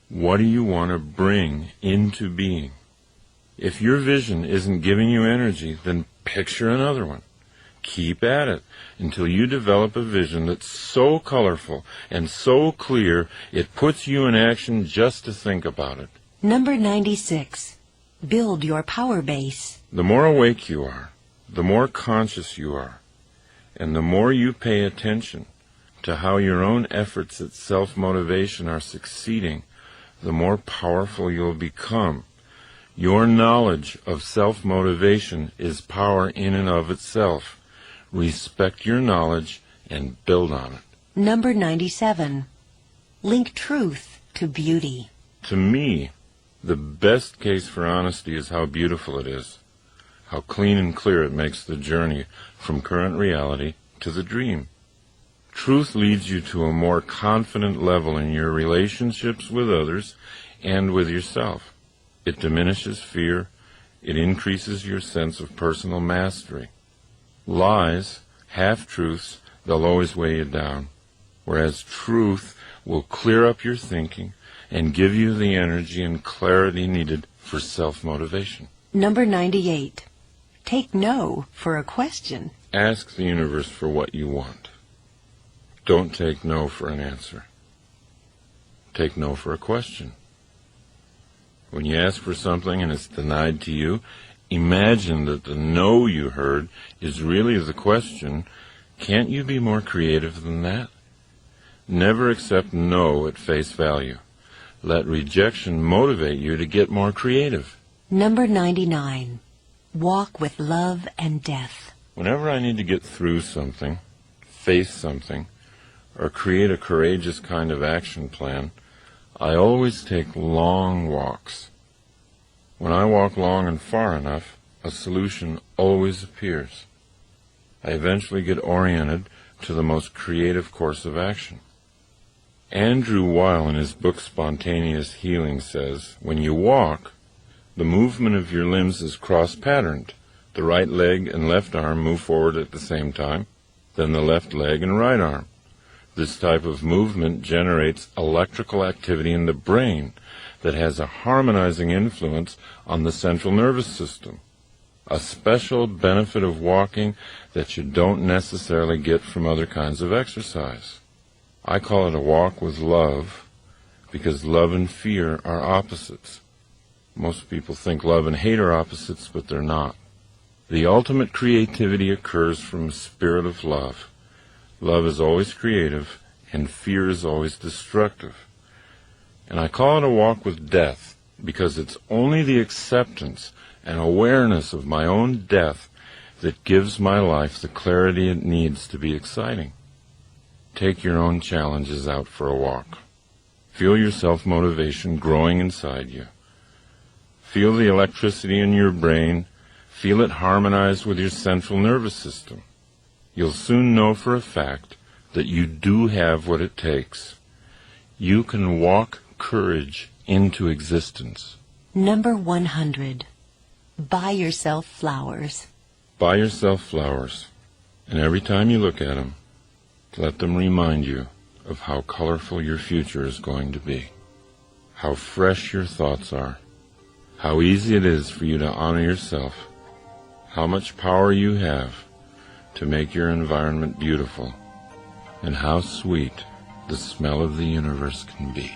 Speaker 1: What do you want to bring into being? If your vision isn't giving you energy, then picture another one. Keep at it until you develop a vision that's so colorful and so clear it puts you in action just to think about it.
Speaker 2: Number 96. Build your power base.
Speaker 1: The more awake you are, the more conscious you are, and the more you pay attention to how your own efforts at self-motivation are succeeding, the more powerful you'll become. Your knowledge of self-motivation is power in and of itself. Respect your knowledge and build on it.
Speaker 2: Number 97. Link truth to beauty.
Speaker 1: To me, the best case for honesty is how beautiful it is, how clean and clear it makes the journey from current reality to the dream. Truth leads you to a more confident level in your relationships with others and with yourself. It diminishes fear. It increases your sense of personal mastery. Lies, half-truths, they'll always weigh you down, whereas truth will clear up your thinking and give you the energy and clarity needed for self-motivation.
Speaker 2: Number 98. Take no for a question.
Speaker 1: Ask the universe for what you want. Don't take no for an answer. Take no for a question. When you ask for something and it's denied to you, imagine that the no you heard is really the question. Can't you be more creative than that? Never accept no at face value. Let rejection motivate you to get more creative.
Speaker 2: Number 99. Walk with love and death.
Speaker 1: Whenever I need to get through something, face something, or create a courageous kind of action plan, I always take long walks. When I walk long and far enough, a solution always appears. I eventually get oriented to the most creative course of action. Andrew Weil in his book Spontaneous Healing says, when you walk, the movement of your limbs is cross-patterned. The right leg and left arm move forward at the same time, then the left leg and right arm. This type of movement generates electrical activity in the brain that has a harmonizing influence on the central nervous system, a special benefit of walking that you don't necessarily get from other kinds of exercise. I call it a walk with love because love and fear are opposites. Most people think love and hate are opposites, but they're not. The ultimate creativity occurs from a spirit of love. Love is always creative, and fear is always destructive. And I call it a walk with death, because it's only the acceptance and awareness of my own death that gives my life the clarity it needs to be exciting. Take your own challenges out for a walk. Feel your self-motivation growing inside you. Feel the electricity in your brain. Feel it harmonize with your central nervous system. You'll soon know for a fact that you do have what it takes. You can walk courage into existence.
Speaker 2: Number 100. Buy yourself flowers.
Speaker 1: Buy yourself flowers, and every time you look at them, let them remind you of how colorful your future is going to be, how fresh your thoughts are, how easy it is for you to honor yourself, how much power you have to make your environment beautiful, and how sweet the smell of the universe can be.